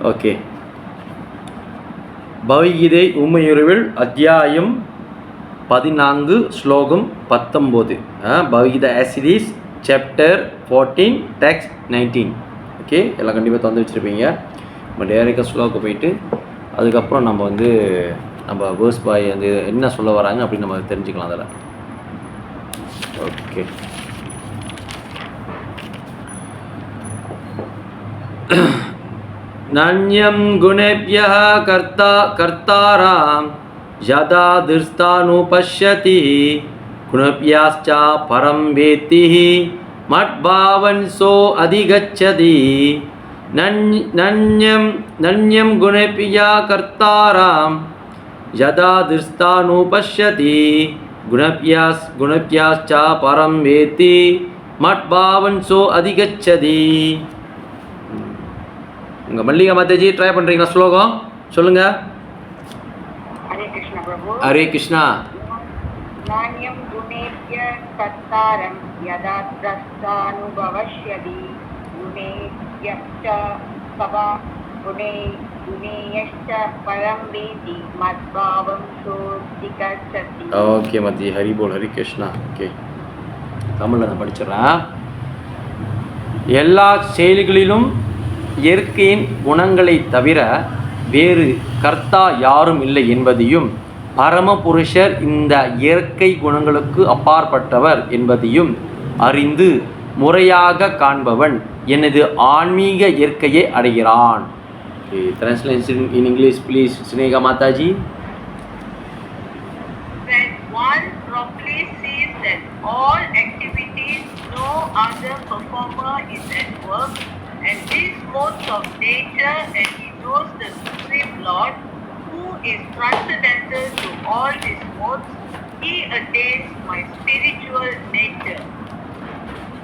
Okay, Bhagavad Gita உண்மையுறவில் அத்தியாயம் 14 ஸ்லோகம் 19. Bhagavad Gita as it is chapter 14 text 19. Okay, எல்லாம் கண்டிப்பாக தந்து வச்சுருப்பீங்க. நம்ம டேரெக்டாக ஸ்லோக்கு போயிட்டு அதுக்கப்புறம் நம்ம வேர்ஸ் பாய் அந்த என்ன சொல்ல வராங்க அப்படின்னு நம்ம தெரிஞ்சுக்கலாம் அதில். ஓகே, நான்யம் குணேப்யः கர்த்தாராம் யதா திருஷ்டானுபஷ்யதி குணேப்யாஸ்ச பரம் வேத்தி மத்பாவன் சோ அதிகச்சதி. நன்யம் குணேப்யः கர்த்தாராம் யதா திருஷ்டானுபஷ்யதி குணேப்யாஸ்ச பரம் வேத்தி மத்பாவன் சோ அதிகச்சதி. உங்கள் மல்லிகா மாதாஜி ட்ரை பண்ணுறீங்களா? ஸ்லோகம் சொல்லுங்க. ஹரே கிருஷ்ணா பிரபு. ஹரே கிருஷ்ணா. நான்யம் குணேப்ய கர்த்தாரம் யதா த்ரஸ்தானுபவஷ்யதி குணேப்யச்ச சபா குணேயச்ச பரம் வேதி மத்பாவம் சோதிகச்சதி. ஓகே மதி, ஹரி போல், ஹரி கிருஷ்ணா. ஓகே, தமிழில் நான் படிச்சிடறேன். எல்லா செயல்களிலும் இயற்கையின் குணங்களை தவிர வேறு கர்த்தா யாரும் இல்லை என்பதையும் பரமபுருஷர் இந்த இயற்கை குணங்களுக்கு அப்பாற்பட்டவர் என்பதையும் அறிந்து முறையாக காண்பவன் எனது ஆன்மீக இயற்கையை அடைகிறான். Translation in English, please, Sneha Mataji. When one properly sees that all activities no other performer is at work, and these modes of nature, and he knows the Supreme Lord, who is transcendental to all his modes, he attains my spiritual nature.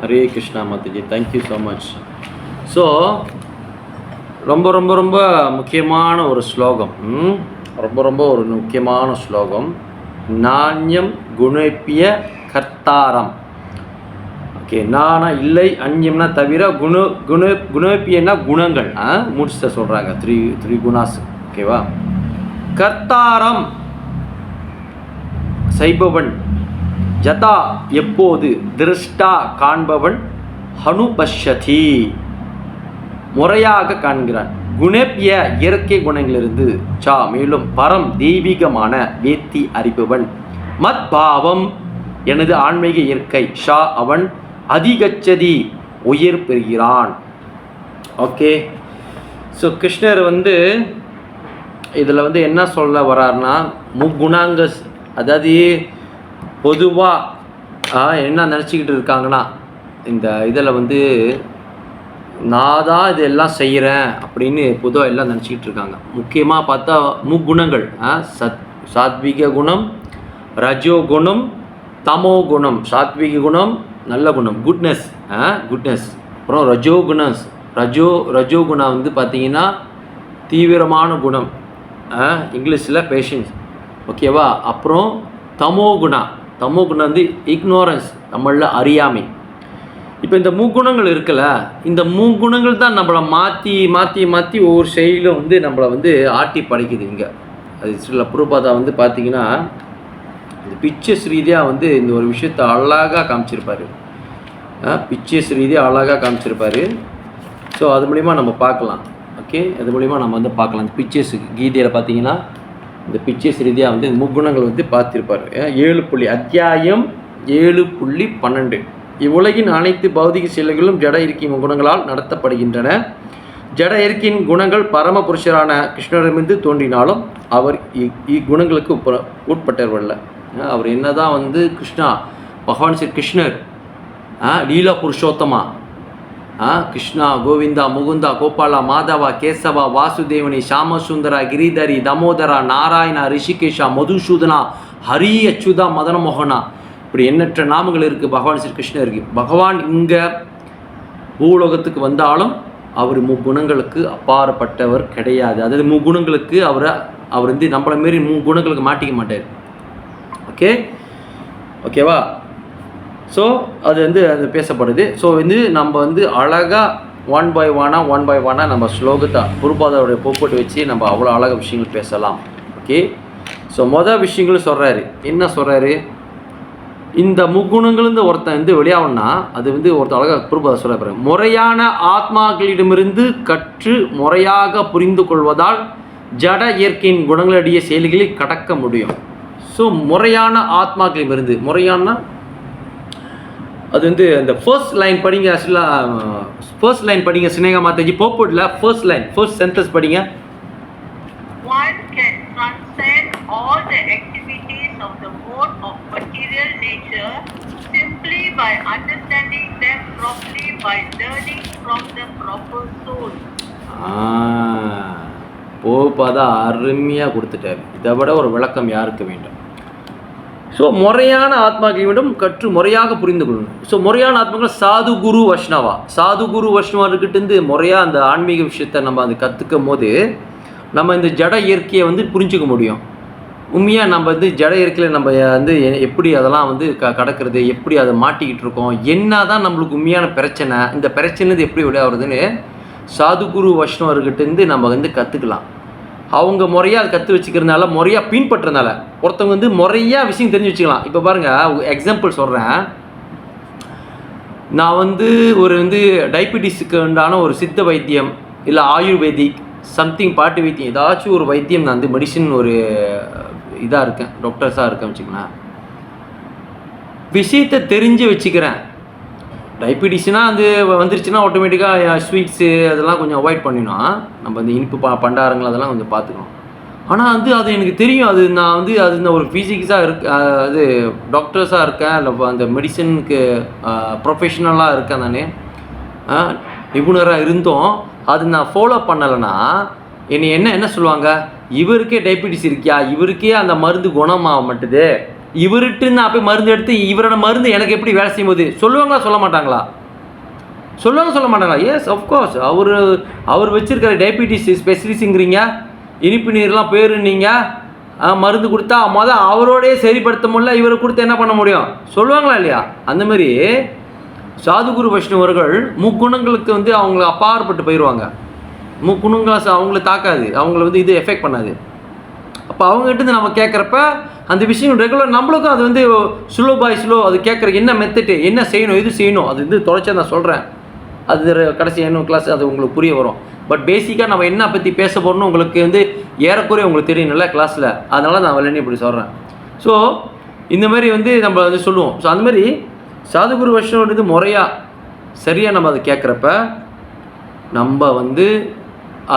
Hare Krishna Mataji, thank you so much. So, ரொம்ப ரொம்ப ரொம்ப முக்கியமான ஒரு ஸ்லோகம். ரொம்ப ஒரு முக்கியமான ஸ்லோகம். நான்யம் குணேப்பிய கர்த்தாரம். ஓகே, நானா இல்லை, அந்யம்னா தவிர, குணேப்பியன்னா குணங்கள், முடிச்ச சொல்கிறாங்க, த்ரீ குணாஸ். ஓகேவா? கர்த்தாரம் செய்பவன், யதா எப்போது, திருஷ்டா காண்பவன், ஹனுபஷ்யதி முறையாக காண்கிறான், குணேப்பிய இயற்கை குணங்களிலிருந்து, சா மேலும், பரம் தெய்வீகமான வேத்தி அறிபவன், மத் பாவம் எனது ஆன்மீக இயற்கை, ஷா அவன், அதிகச்சதி உயிர் பெறுகிறான். ஓகே, ஸோ கிருஷ்ணர் இதில் என்ன சொல்ல வர்றாருன்னா, முக்குணாங்க, அதாவது பொதுவாக என்ன நினச்சிக்கிட்டு இருக்காங்கன்னா, இந்த இதில் நான் தான் இதெல்லாம் செய்கிறேன் அப்படின்னு பொதுவாக எல்லாம் நினச்சிக்கிட்டு இருக்காங்க. முக்கியமாக பார்த்தா முக்குணங்கள், சாத்விக குணம், ரஜோ குணம், தமோ குணம். சாத்விக குணம் நல்ல குணம், குட்னஸ். அப்புறம் ரஜோ குணம் பார்த்தீங்கன்னா தீவிரமான குணம், இங்கிலீஷில் பேஷன்ஸ். ஓகேவா? அப்புறம் தமோ குணம் இக்னோரன்ஸ், தமிழில் அறியாமை. இப்போ இந்த முக்குணங்கள் இருக்குல்ல, இந்த முக்குணங்கள் தான் நம்மளை மாற்றி ஒவ்வொரு செயலும் நம்மளை ஆட்டி படைக்குது. இங்கே அது சில புறப்பாதா பார்த்தீங்கன்னா இந்த பிக்சர்ஸ் ரீதியாக இந்த ஒரு விஷயத்தை அழகாக காமிச்சிருப்பார். பிக்சர்ஸ் ரீதியாக அழகாக காமிச்சிருப்பார். ஸோ அது மூலிமா நம்ம பார்க்கலாம். ஓகே, அது மூலிமா நம்ம பார்க்கலாம். இந்த பிக்சர்ஸ் கீதையில் பார்த்தீங்கன்னா இந்த பிக்சர்ஸ் ரீதியாக முக்குணங்கள் பார்த்துருப்பார். அத்தியாயம் 7.12. இவ்வுலகின் அனைத்து பௌதிக செயல்களும் ஜட இயற்கையின் குணங்களால் நடத்தப்படுகின்றன. ஜட இயற்கையின் குணங்கள் பரமபுருஷரான கிருஷ்ணரிடமிருந்து தோன்றினாலும் அவர் இக்குணங்களுக்கு உட்பட்டவர்கள். அவர் என்னதான் கிருஷ்ணா, பகவான் ஸ்ரீ கிருஷ்ணர், லீலா புருஷோத்தமா, கிருஷ்ணா, கோவிந்தா, முகுந்தா, கோபாலா, மாதவா, கேசவா, வாசுதேவனி, ஷாமசுந்தரா, கிரிதரி, தமோதரா, நாராயணா, ரிஷிகேஷா, மதுசூதனா, ஹரி, அச்சுதா, மதனமோகனா, இப்படி எண்ணற்ற நாமங்கள் இருக்குது பகவான் ஸ்ரீ கிருஷ்ணருக்கு. பகவான் இங்கே பூலோகத்துக்கு வந்தாலும் அவர் முக்குணங்களுக்கு அப்பாற்பட்டவர் கிடையாது. அதாவது முக்குணங்களுக்கு அவர் நம்மளை மாரி முக்குணங்களுக்கு மாட்டிக்க மாட்டார். ஓகேவா? ஸோ அது அது பேசப்படுது. ஸோ நம்ம அழகாக ஒன் பை ஒன்னாக நம்ம ஸ்லோகத்தை குருபாதாவுடைய போட்டு வச்சு நம்ம அவ்வளோ அழகாக விஷயங்கள் பேசலாம். ஓகே, ஸோ மொதல் விஷயங்களும் சொல்கிறாரு. என்ன சொல்கிறாரு? இந்த முக்குணங்கள்ந்து ஒருத்தன் வந்து வெளியாகணும்னா அது வந்து ஒருத்தன் அழகாக குருபாதா சொல்ல பாருங்க. முறையான ஆத்மாக்களிடமிருந்து கற்று முறையாக புரிந்து கொள்வதால் ஜட இயற்கையின் குணங்களுடைய செயல்களை கடக்க முடியும். ஸோ முறையான ஆத்மாக்களிடமிருந்து, முறையான அது வந்து அந்த ஃபர்ஸ்ட் லைன் படிங்க. ஃபர்ஸ்ட் லைன் படிங்க சினேகா மாதாஜி. போப்போட்டில் ஃபர்ஸ்ட் லைன், ஃபர்ஸ்ட் சென்டென்ஸ் படிங்க. One can transcend all the activities of the mode of material nature simply by understanding them properly, by learning from the proper source. போப்பாதா அருமையாக கொடுத்துட்டார். இதை விட ஒரு விளக்கம் யாருக்கு வேண்டும்? ஸோ முறையான ஆத்மாக்களிடம் கற்று முறையாக புரிந்து கொள்ளணும். ஸோ முறையான ஆத்மாக்கள் சாது குரு வைஷ்ணவா, சாது குரு வைஷ்ணவர்கிட்டேருந்து முறையாக அந்த ஆன்மீக விஷயத்தை நம்ம அது கற்றுக்கும் போது நம்ம இந்த ஜட இயற்கையை வந்து புரிஞ்சுக்க முடியும். உண்மையாக நம்ம வந்து ஜட இயற்கையில் நம்ம வந்து எப்படி அதெல்லாம் வந்து கடக்கிறது, எப்படி அதை மாட்டிக்கிட்டு இருக்கோம், என்ன தான் நம்மளுக்கு உண்மையான பிரச்சனை, இந்த பிரச்சனைது எப்படி விளையாடுறதுன்னு சாதுகுரு வைஷ்ணவர்கிட்டேருந்து நம்ம வந்து கற்றுக்கலாம். அவங்க முறையாக அதை கற்று வச்சுக்கிறதுனால, முறையாக பின்பற்றுறதுனால ஒருத்தவங்க வந்து முறையாக விஷயம் தெரிஞ்சு வச்சுக்கலாம். இப்போ பாருங்கள், எக்ஸாம்பிள் சொல்கிறேன். நான் வந்து டயபிட்டிஸுக்கு உண்டான ஒரு சித்த வைத்தியம் இல்லை ஆயுர்வேதிக் சம்திங் பாட்டு வைத்தியம் ஏதாச்சும் ஒரு வைத்தியம் நான் வந்து மெடிசின் ஒரு இதாக இருக்கேன், டாக்டர்ஸாக இருக்கேன் வச்சுக்கோங்களேன். விஷயத்தை தெரிஞ்சு வச்சுக்கிறேன். டயபிட்டிஸ்னால் அது வந்துருச்சுன்னா ஆட்டோமேட்டிக்காக ஸ்வீட்ஸு அதெல்லாம் கொஞ்சம் அவாய்ட் பண்ணிடணும். நம்ம இந்த இனிப்பு பண்டாரங்கள் அதெல்லாம் கொஞ்சம் பார்த்துக்கணும். ஆனால் வந்து அது எனக்கு தெரியும். அது நான் வந்து அது இந்த ஒரு ஃபிசிக்ஸாக அது டாக்டர்ஸாக இருக்கேன், இல்லை அந்த மெடிசனுக்கு ப்ரொஃபஷ்னலாக இருக்கேன், நான் நிபுணராக இருந்தோம். அது நான் ஃபாலோ பண்ணலைன்னா என்னை என்ன சொல்லுவாங்க, இவருக்கே டயபிட்டிஸ் இருக்கியா, இவருக்கே அந்த மருந்து குணமாக மாட்டுது, இவர்கிட்ட நான் போய் மருந்து எடுத்து இவரோட மருந்து எனக்கு எப்படி வேலை செய்யும் போது சொல்லுவாங்களா சொல்ல மாட்டாங்களா? சொல்ல மாட்டாங்களா? S, of course. அவர் வச்சுருக்கிற டயபிட்டிஸ் ஸ்பெஷலிஸ்ட்ங்கிறீங்க, இனிப்பு நீர்லாம் பேருன்னீங்க, மருந்து கொடுத்தா அவரோடையே சரிப்படுத்த முடியல, இவரை கொடுத்து என்ன பண்ண முடியும் சொல்லுவாங்களா இல்லையா? அந்தமாரி சாதுகுரு வைஷ்ணவர்கள் முக்குணங்களுக்கு வந்து அவங்கள அப்பாற்பட்டு போயிடுவாங்க. முக்குணங்களை அவங்கள தாக்காது, அவங்கள வந்து இது எஃபெக்ட் பண்ணாது. அப்போ அவங்ககிட்ட நம்ம கேட்குறப்ப அந்த விஷயம் ரெகுலர் நம்மளுக்கும் அது வந்து ஸ்லோ பாய் ஸ்லோ அது கேட்குற என்ன மெத்தட்டு, என்ன செய்யணும், இது செய்யணும், அது வந்து தொடர்ச்சியாக நான் சொல்கிறேன். அது கடைசி என்ன கிளாஸ் அது உங்களுக்கு புரிய வரும். பட் பேசிக்காக நம்ம என்ன பற்றி பேச போகிறோன்னு உங்களுக்கு வந்து ஏறக்குறைய உங்களுக்கு தெரியணும்ல கிளாஸில், அதனால நான் வரலன்னு இப்படி சொல்கிறேன். ஸோ இந்த மாதிரி வந்து நம்ம வந்து சொல்லுவோம். ஸோ அந்த மாதிரி சாதுகுரு வைஷ்ணவன்றது முறையாக சரியாக நம்ம அதை கேட்குறப்ப நம்ம வந்து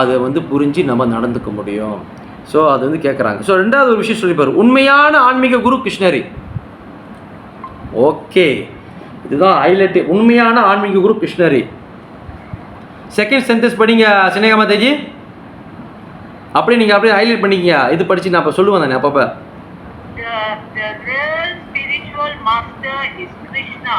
அதை வந்து புரிஞ்சு நம்ம நடந்துக்க முடியும். ஸோ அது வந்து கேட்குறாங்க. ஸோ ரெண்டாவது ஒரு விஷயம் சொல்லிப்பார், உண்மையான ஆன்மீக குரு கிருஷ்ணரி. ஓகே, இதுதான் ஹைலைட்டு, உண்மையான ஆன்மீக குரு கிருஷ்ணரி. செகண்ட் சென்டென்ஸ் படிங்க சினேகா மாதாஜி. அப்படியே நீங்கள் அப்படியே ஹைலைட் பண்ணிக்கிங்க. இது படித்து நான் இப்போ சொல்லுவேன் தானே அப்பப்போ. The real spiritual master is Krishna,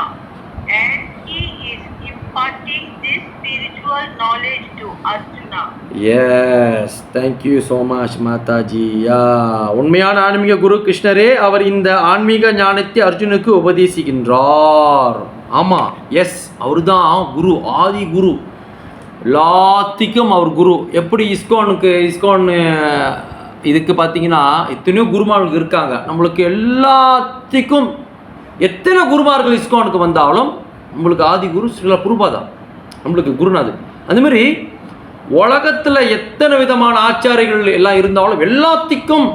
and he is imparting this spiritual knowledge to Arjuna. Yes, thank you so much Mataji. உண்மையான ஆன்மீக குரு கிருஷ்ணரே, அவர் இந்த ஆன்மீக ஞானத்தை அர்ஜுனுக்கு உபதேசிக்கின்றார். ஆமாம், எஸ், அவர் தான் குரு, ஆதி குரு, எல்லாத்துக்கும் அவர் குரு. எப்படி இஸ்கான் இதுக்கு பார்த்தீங்கன்னா எத்தனையோ குருமார்கள் இருக்காங்க. நம்மளுக்கு எல்லாத்துக்கும் எத்தனை குருமார்கள் இஸ்கானுக்கு வந்தாலும் நம்மளுக்கு ஆதி குரு ஸ்ரீல பிரபுபாதா நம்மளுக்கு குருநாதர். அந்தமாரி உலகத்தில் எத்தனை விதமான ஆச்சாரியர்கள் எல்லாம் இருந்தாலும் எல்லாத்துக்கும்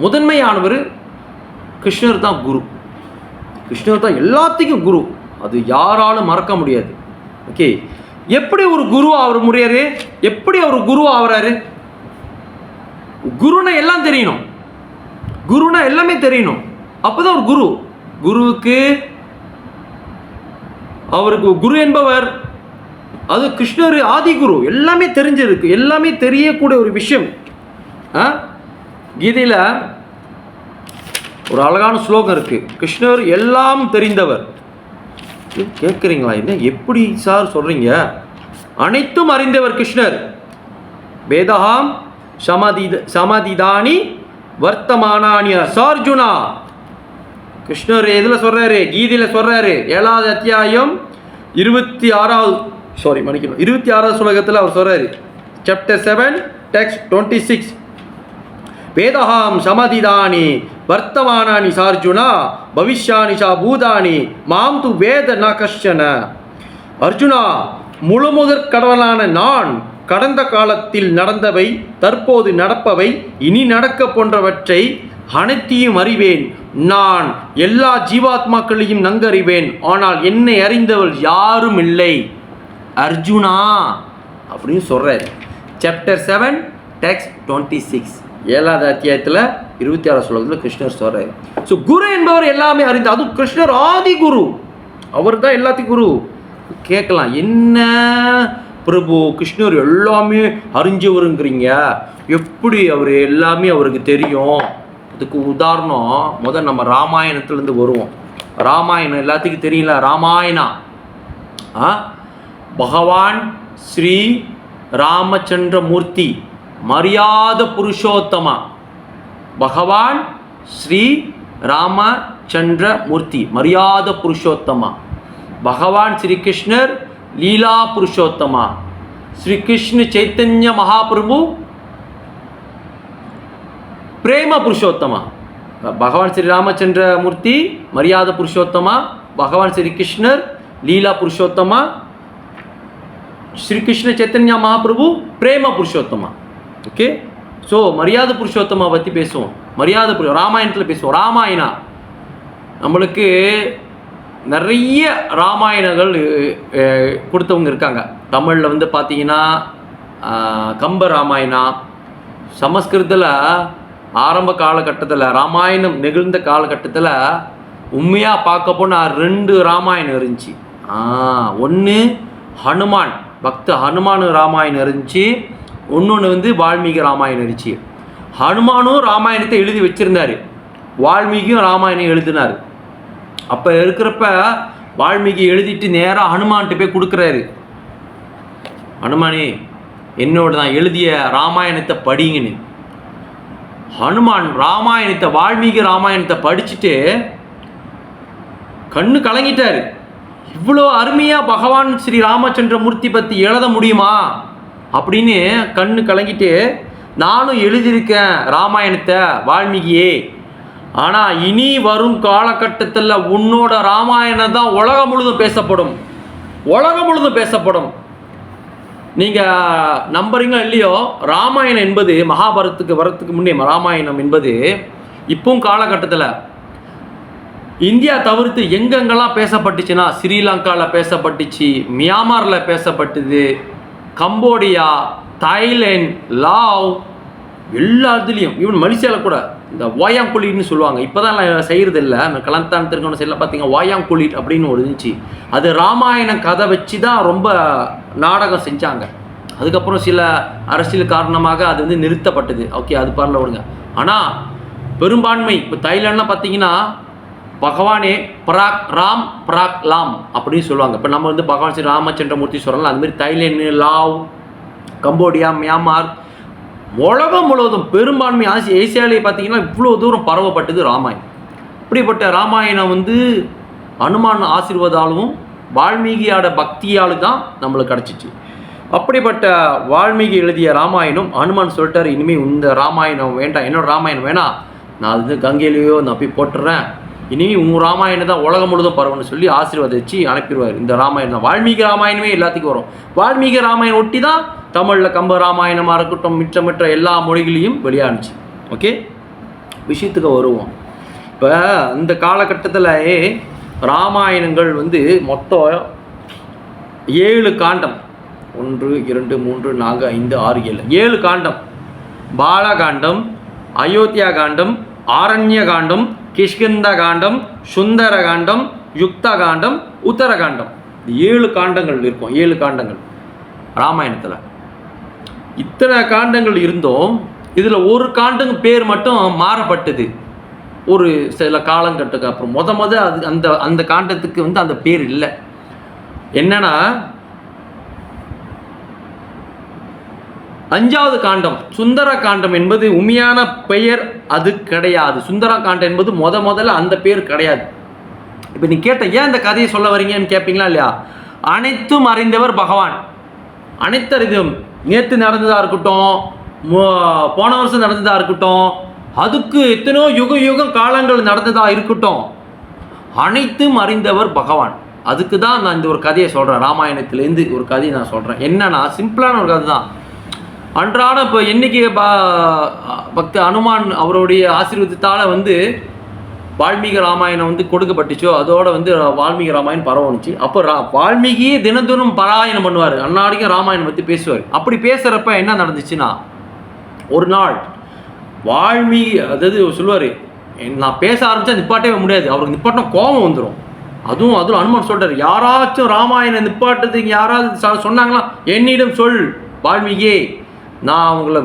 முதன்மையானவர் கிருஷ்ணர் தான் குரு. கிருஷ்ணர் தான் எல்லாத்துக்கும் குரு, அது யாராலும் மறக்க முடியாது. ஓகே, எப்படி ஒரு குரு அவர் முடியாது, எப்படி அவர் குரு ஆகிறாரு? குருனா எல்லாம் தெரியணும், குருனா எல்லாமே தெரியணும், அப்போதான் ஒரு குரு. குருவுக்கு அவருக்கு குரு என்பவர் அது கிருஷ்ணர் ஆதி குரு, எல்லாமே தெரிஞ்சிருக்கு, எல்லாமே தெரியக்கூடிய ஒரு விஷயம். கீதையில் ஒரு அழகான ஸ்லோகம் இருக்கு, கிருஷ்ணர் எல்லாம் தெரிந்தவர். கேட்குறீங்களா, என்ன எப்படி சார் சொல்றீங்க? அனைத்தும் அறிந்தவர் கிருஷ்ணர். வேதஹாம் சமதிதானி வர்த்தமானானிய சார்ஜுனா. கிருஷ்ணர் எதில் சொல்கிறாரு? கீதையில் சொல்கிறாரு, 7வது அத்தியாயம் 26வது ஸ்லோகத்தில் அவர் சொல்றாரு, சாப்டர் 7 டெக்ஸ்ட் 26, வேதஹாம் சமதிதானி வர்த்தமானானி சார்ஜுனா பவிஷ்யானி சா பூதானி மாம் து வேத ந கஷ்டன. அர்ஜுனா, முழுமுதற் கடவுளான நான் கடந்த காலத்தில் நடந்தவை, தற்போது நடப்பவை, இனி நடக்க போன்றவற்றை அனைத்தையும் அறிவேன். நான் எல்லா ஜீவாத்மாக்களையும் நன்கறிவேன். ஆனால் என்னை அறிந்தவள் யாரும் இல்லை அர்ஜுனா அப்படின்னு சொல்றாரு. சாப்டர் 7 டெக்ஸ்ட் 26, 7வது அத்தியாயத்தில் 26 ஸ்லோகத்தில் கிருஷ்ணர் சொல்றாரு. ஸோ குரு என்பவர் எல்லாமே அறிந்த, அதுவும் கிருஷ்ணர் ஆதி குரு, அவர் தான் எல்லாத்துக்கும் குரு. கேட்கலாம், என்ன பிரபு கிருஷ்ணர் எல்லாமே அறிஞ்சவருங்கிறீங்க, எப்படி அவர் எல்லாமே அவருக்கு தெரியும்? அதுக்கு உதாரணம் முதல் நம்ம ராமாயணத்துலேருந்து வருவோம். ராமாயணம் எல்லாத்துக்கும் தெரியல. ராமாயணா பகவான் ஸ்ரீ ராமச்சந்திர மூர்த்தி மரியாத புருஷோத்தமா, பகவான் ஸ்ரீ ராமச்சந்திர மூர்த்தி மரியாத புருஷோத்தமா, பகவான் ஸ்ரீ கிருஷ்ணர் லீலா புருஷோத்தமா, ஸ்ரீ கிருஷ்ண சைத்தன்ய மகாபிரபு பிரேம புருஷோத்தமா. பகவான் ஸ்ரீ ராமச்சந்திர மூர்த்தி மரியாத புருஷோத்தமா, பகவான் ஸ்ரீ கிருஷ்ணர் லீலா புருஷோத்தமா, ஸ்ரீ கிருஷ்ண சைத்தன்யா மகாபிரபு பிரேம புருஷோத்தமா. ஓகே, ஸோ மரியாத புருஷோத்தமா பற்றி பேசுவோம். ராமாயணத்தில் பேசுவோம். ராமாயணா நம்மளுக்கு நிறைய ராமாயணங்கள் கொடுத்தவங்க இருக்காங்க. தமிழில் வந்து பார்த்தீங்கன்னா கம்ப ராமாயணா, சமஸ்கிருதத்தில் ஆரம்ப காலகட்டத்தில் ராமாயணம் நிகழ்ந்த காலகட்டத்தில் உண்மையாக பார்க்க போனால் 2 ராமாயணம் இருந்துச்சு. ஒன்று ஹனுமான், பக்த ஹனுமான் ராமாயணம் இருந்துச்சு, இன்னொன்று வந்து வால்மீகி ராமாயணம் இருந்துச்சு. ஹனுமானும் ராமாயணத்தை எழுதி வச்சுருந்தார், வால்மீகியும் ராமாயணம் எழுதினார். அப்போ இருக்கிறப்ப வால்மீகி எழுதிட்டு நேராக ஹனுமான்ட்டு போய் கொடுக்குறாரு. ஹனுமானே, என்னோட நான் எழுதிய ராமாயணத்தை படிங்கன்னு. ஹனுமான் ராமாயணத்தை, வால்மீகி ராமாயணத்தை படிச்சுட்டு கண்ணு கலங்கிட்டார். இவ்வளோ அருமையாக பகவான் ஸ்ரீ ராமச்சந்திர மூர்த்தி பற்றி எழுத முடியுமா அப்படின்னு கண்ணு கலங்கிட்டு, நானும் எழுதியிருக்கேன் ராமாயணத்தை வால்மீகியே, ஆனால் இனி வரும் காலகட்டத்தில் உன்னோட ராமாயணம் தான் உலகம் முழுதும் பேசப்படும், உலகம் முழுதும் பேசப்படும். நீங்கள் நம்புறீங்களோ இல்லையோ, ராமாயணம் என்பது மகாபாரதத்துக்கு வரத்துக்கு முன்னே ராமாயணம் என்பது இப்பவும் காலகட்டத்தில் இந்தியா தவிர்த்து எங்கெங்கெல்லாம் பேசப்பட்டுச்சுன்னா, ஸ்ரீலங்காவில் பேசப்பட்டுச்சு, மியான்மரில் பேசப்பட்டுது, கம்போடியா, தாய்லாந்து, லாவ், எல்லா இடத்துலையும், ஈவன் மலேசியாவில் கூட இந்த வாயாங்குளின்னு சொல்லுவாங்க. இப்போ தான் செய்கிறது இல்லை. அந்த கலந்தான் திருக்கோணம் சைடில் பார்த்தீங்கன்னா வாயாங்குளி அப்படின்னு ஒரு இருந்துச்சு. அது ராமாயணம் கதை வச்சு தான் ரொம்ப நாடகம் செஞ்சாங்க. அதுக்கப்புறம் சில அரசியல் காரணமாக அது வந்து நிறுத்தப்பட்டது. ஓகே, அது பரல விடுங்க. ஆனால் பெரும்பான்மை இப்போ தாய்லாண்ட்லாம் பார்த்தீங்கன்னா பகவானே பராக் ராம் பராக் லாம் அப்படின்னு சொல்லுவாங்க. இப்போ நம்ம வந்து பகவான் ஸ்ரீ ராமச்சந்திர மூர்த்தி சொல்கிறோம்ல, அதுமாதிரி தாய்லாந்து, லாவ், கம்போடியா, மியான்மர், உலகம் முழுவதும் பெரும்பான்மை ஏசியாவிலே பார்த்தீங்கன்னா இவ்வளோ தூரம் பரவப்பட்டது ராமாயணம். இப்படிப்பட்ட ராமாயணம் வந்து ஹனுமான் ஆசீர்வாதாலும் வால்மீகியோட பக்தியால் தான் நம்மளுக்கு கிடச்சிச்சு. அப்படிப்பட்ட வால்மீகி எழுதிய ராமாயணம் ஹனுமான் சொல்லிட்டார், இனிமேல் இந்த ராமாயணம் வேண்டாம், என்னோட ராமாயணம் வேணாம், நான் அது கங்கையிலேயோ நான் போய் போட்டுறேன், இனிமேல் உங்கள் ராமாயணம் தான் உலகம் முழுதும் பரவன்னு சொல்லி ஆசீர்வாதிச்சு அனுப்பிடுவார். இந்த ராமாயணம் தான் வால்மீகி ராமாயணமே எல்லாத்துக்கும் வரும். வால்மீகி ராமாயணம் ஒட்டி தான் தமிழில் கம்ப ராமாயணமாக இருக்கட்டும், மிச்ச எல்லா மொழிகளையும் வெளியானுச்சு. ஓகே, விஷயத்துக்கு வருவோம். இப்போ இந்த காலகட்டத்தில் ராமாயணங்கள் வந்து மொத்தம் 7 காண்டம், 1 2 3 4 5 6 7 7 காண்டம். பாலகாண்டம், அயோத்தியா காண்டம், ஆரண்ய காண்டம், கிஷ்கிந்த காண்டம், சுந்தர காண்டம், யுக்த காண்டம், உத்தரகாண்டம். 7 காண்டங்கள் இருக்கும். 7 காண்டங்கள் ராமாயணத்தில். இத்தனை காண்டங்கள் இருந்தோம், இதில் ஒரு காண்டங்க பேர் மட்டும் மாறப்பட்டது ஒரு சில காலங்கட்டுக்கு அப்புறம். அது அந்த காண்டத்துக்கு வந்து அந்த பேர் இல்லை. என்னன்னா 5வது காண்டம் சுந்தர காண்டம் என்பது உண்மையான பெயர் அது கிடையாது. சுந்தர காண்டம் என்பது முதல்ல அந்த பேர் கிடையாது. இப்போ நீ கேட்ட ஏன் இந்த கதையை சொல்ல வரீங்கன்னு கேட்பீங்களா இல்லையா? அனைத்தும் அறிந்தவர் பகவான். அனைத்து அறிந்தும், நேற்று நடந்ததாக இருக்கட்டும், போன வருஷம் நடந்ததாக இருக்கட்டும், அதுக்கு எத்தனையோ யுகம் காலங்கள் நடந்ததாக இருக்கட்டும், அனைத்தும் அறிந்தவர் பகவான். அதுக்கு தான் நான் இந்த ஒரு கதையை சொல்கிறேன். ராமாயணத்துலேருந்து ஒரு கதையை நான் சொல்கிறேன். என்னன்னா, சிம்பிளான ஒரு கதை தான். அன்றாட இப்போ என்னைக்கு பக்த அனுமான் அவருடைய ஆசீர்வாதத்தால் வால்மீகி ராமாயணம் கொடுக்கப்பட்டுச்சோ, அதோட வால்மீகி ராமாயணம் பரவணுச்சு. அப்போ வால்மீகியே தினந்தோறும் பாராயணம் பண்ணுவார். அன்னாடிக்கும் ராமாயணம் பற்றி பேசுவார். அப்படி பேசுகிறப்ப என்ன நடந்துச்சுன்னா, ஒரு நாள் வால்மீகி சொல்லுவார், நான் பேச ஆரம்பித்தா நிப்பாட்டவே முடியாது, அவருக்கு நிப்பாட்டினா கோபம் வந்துடும். அதுவும் அனுமான் சொல்கிறார், யாராச்சும் ராமாயணம் நிப்பாட்டுறதுக்கு யாராவது சொன்னாங்களா, என்னிடம் சொல் வால்மீகியே, நான் அவங்கள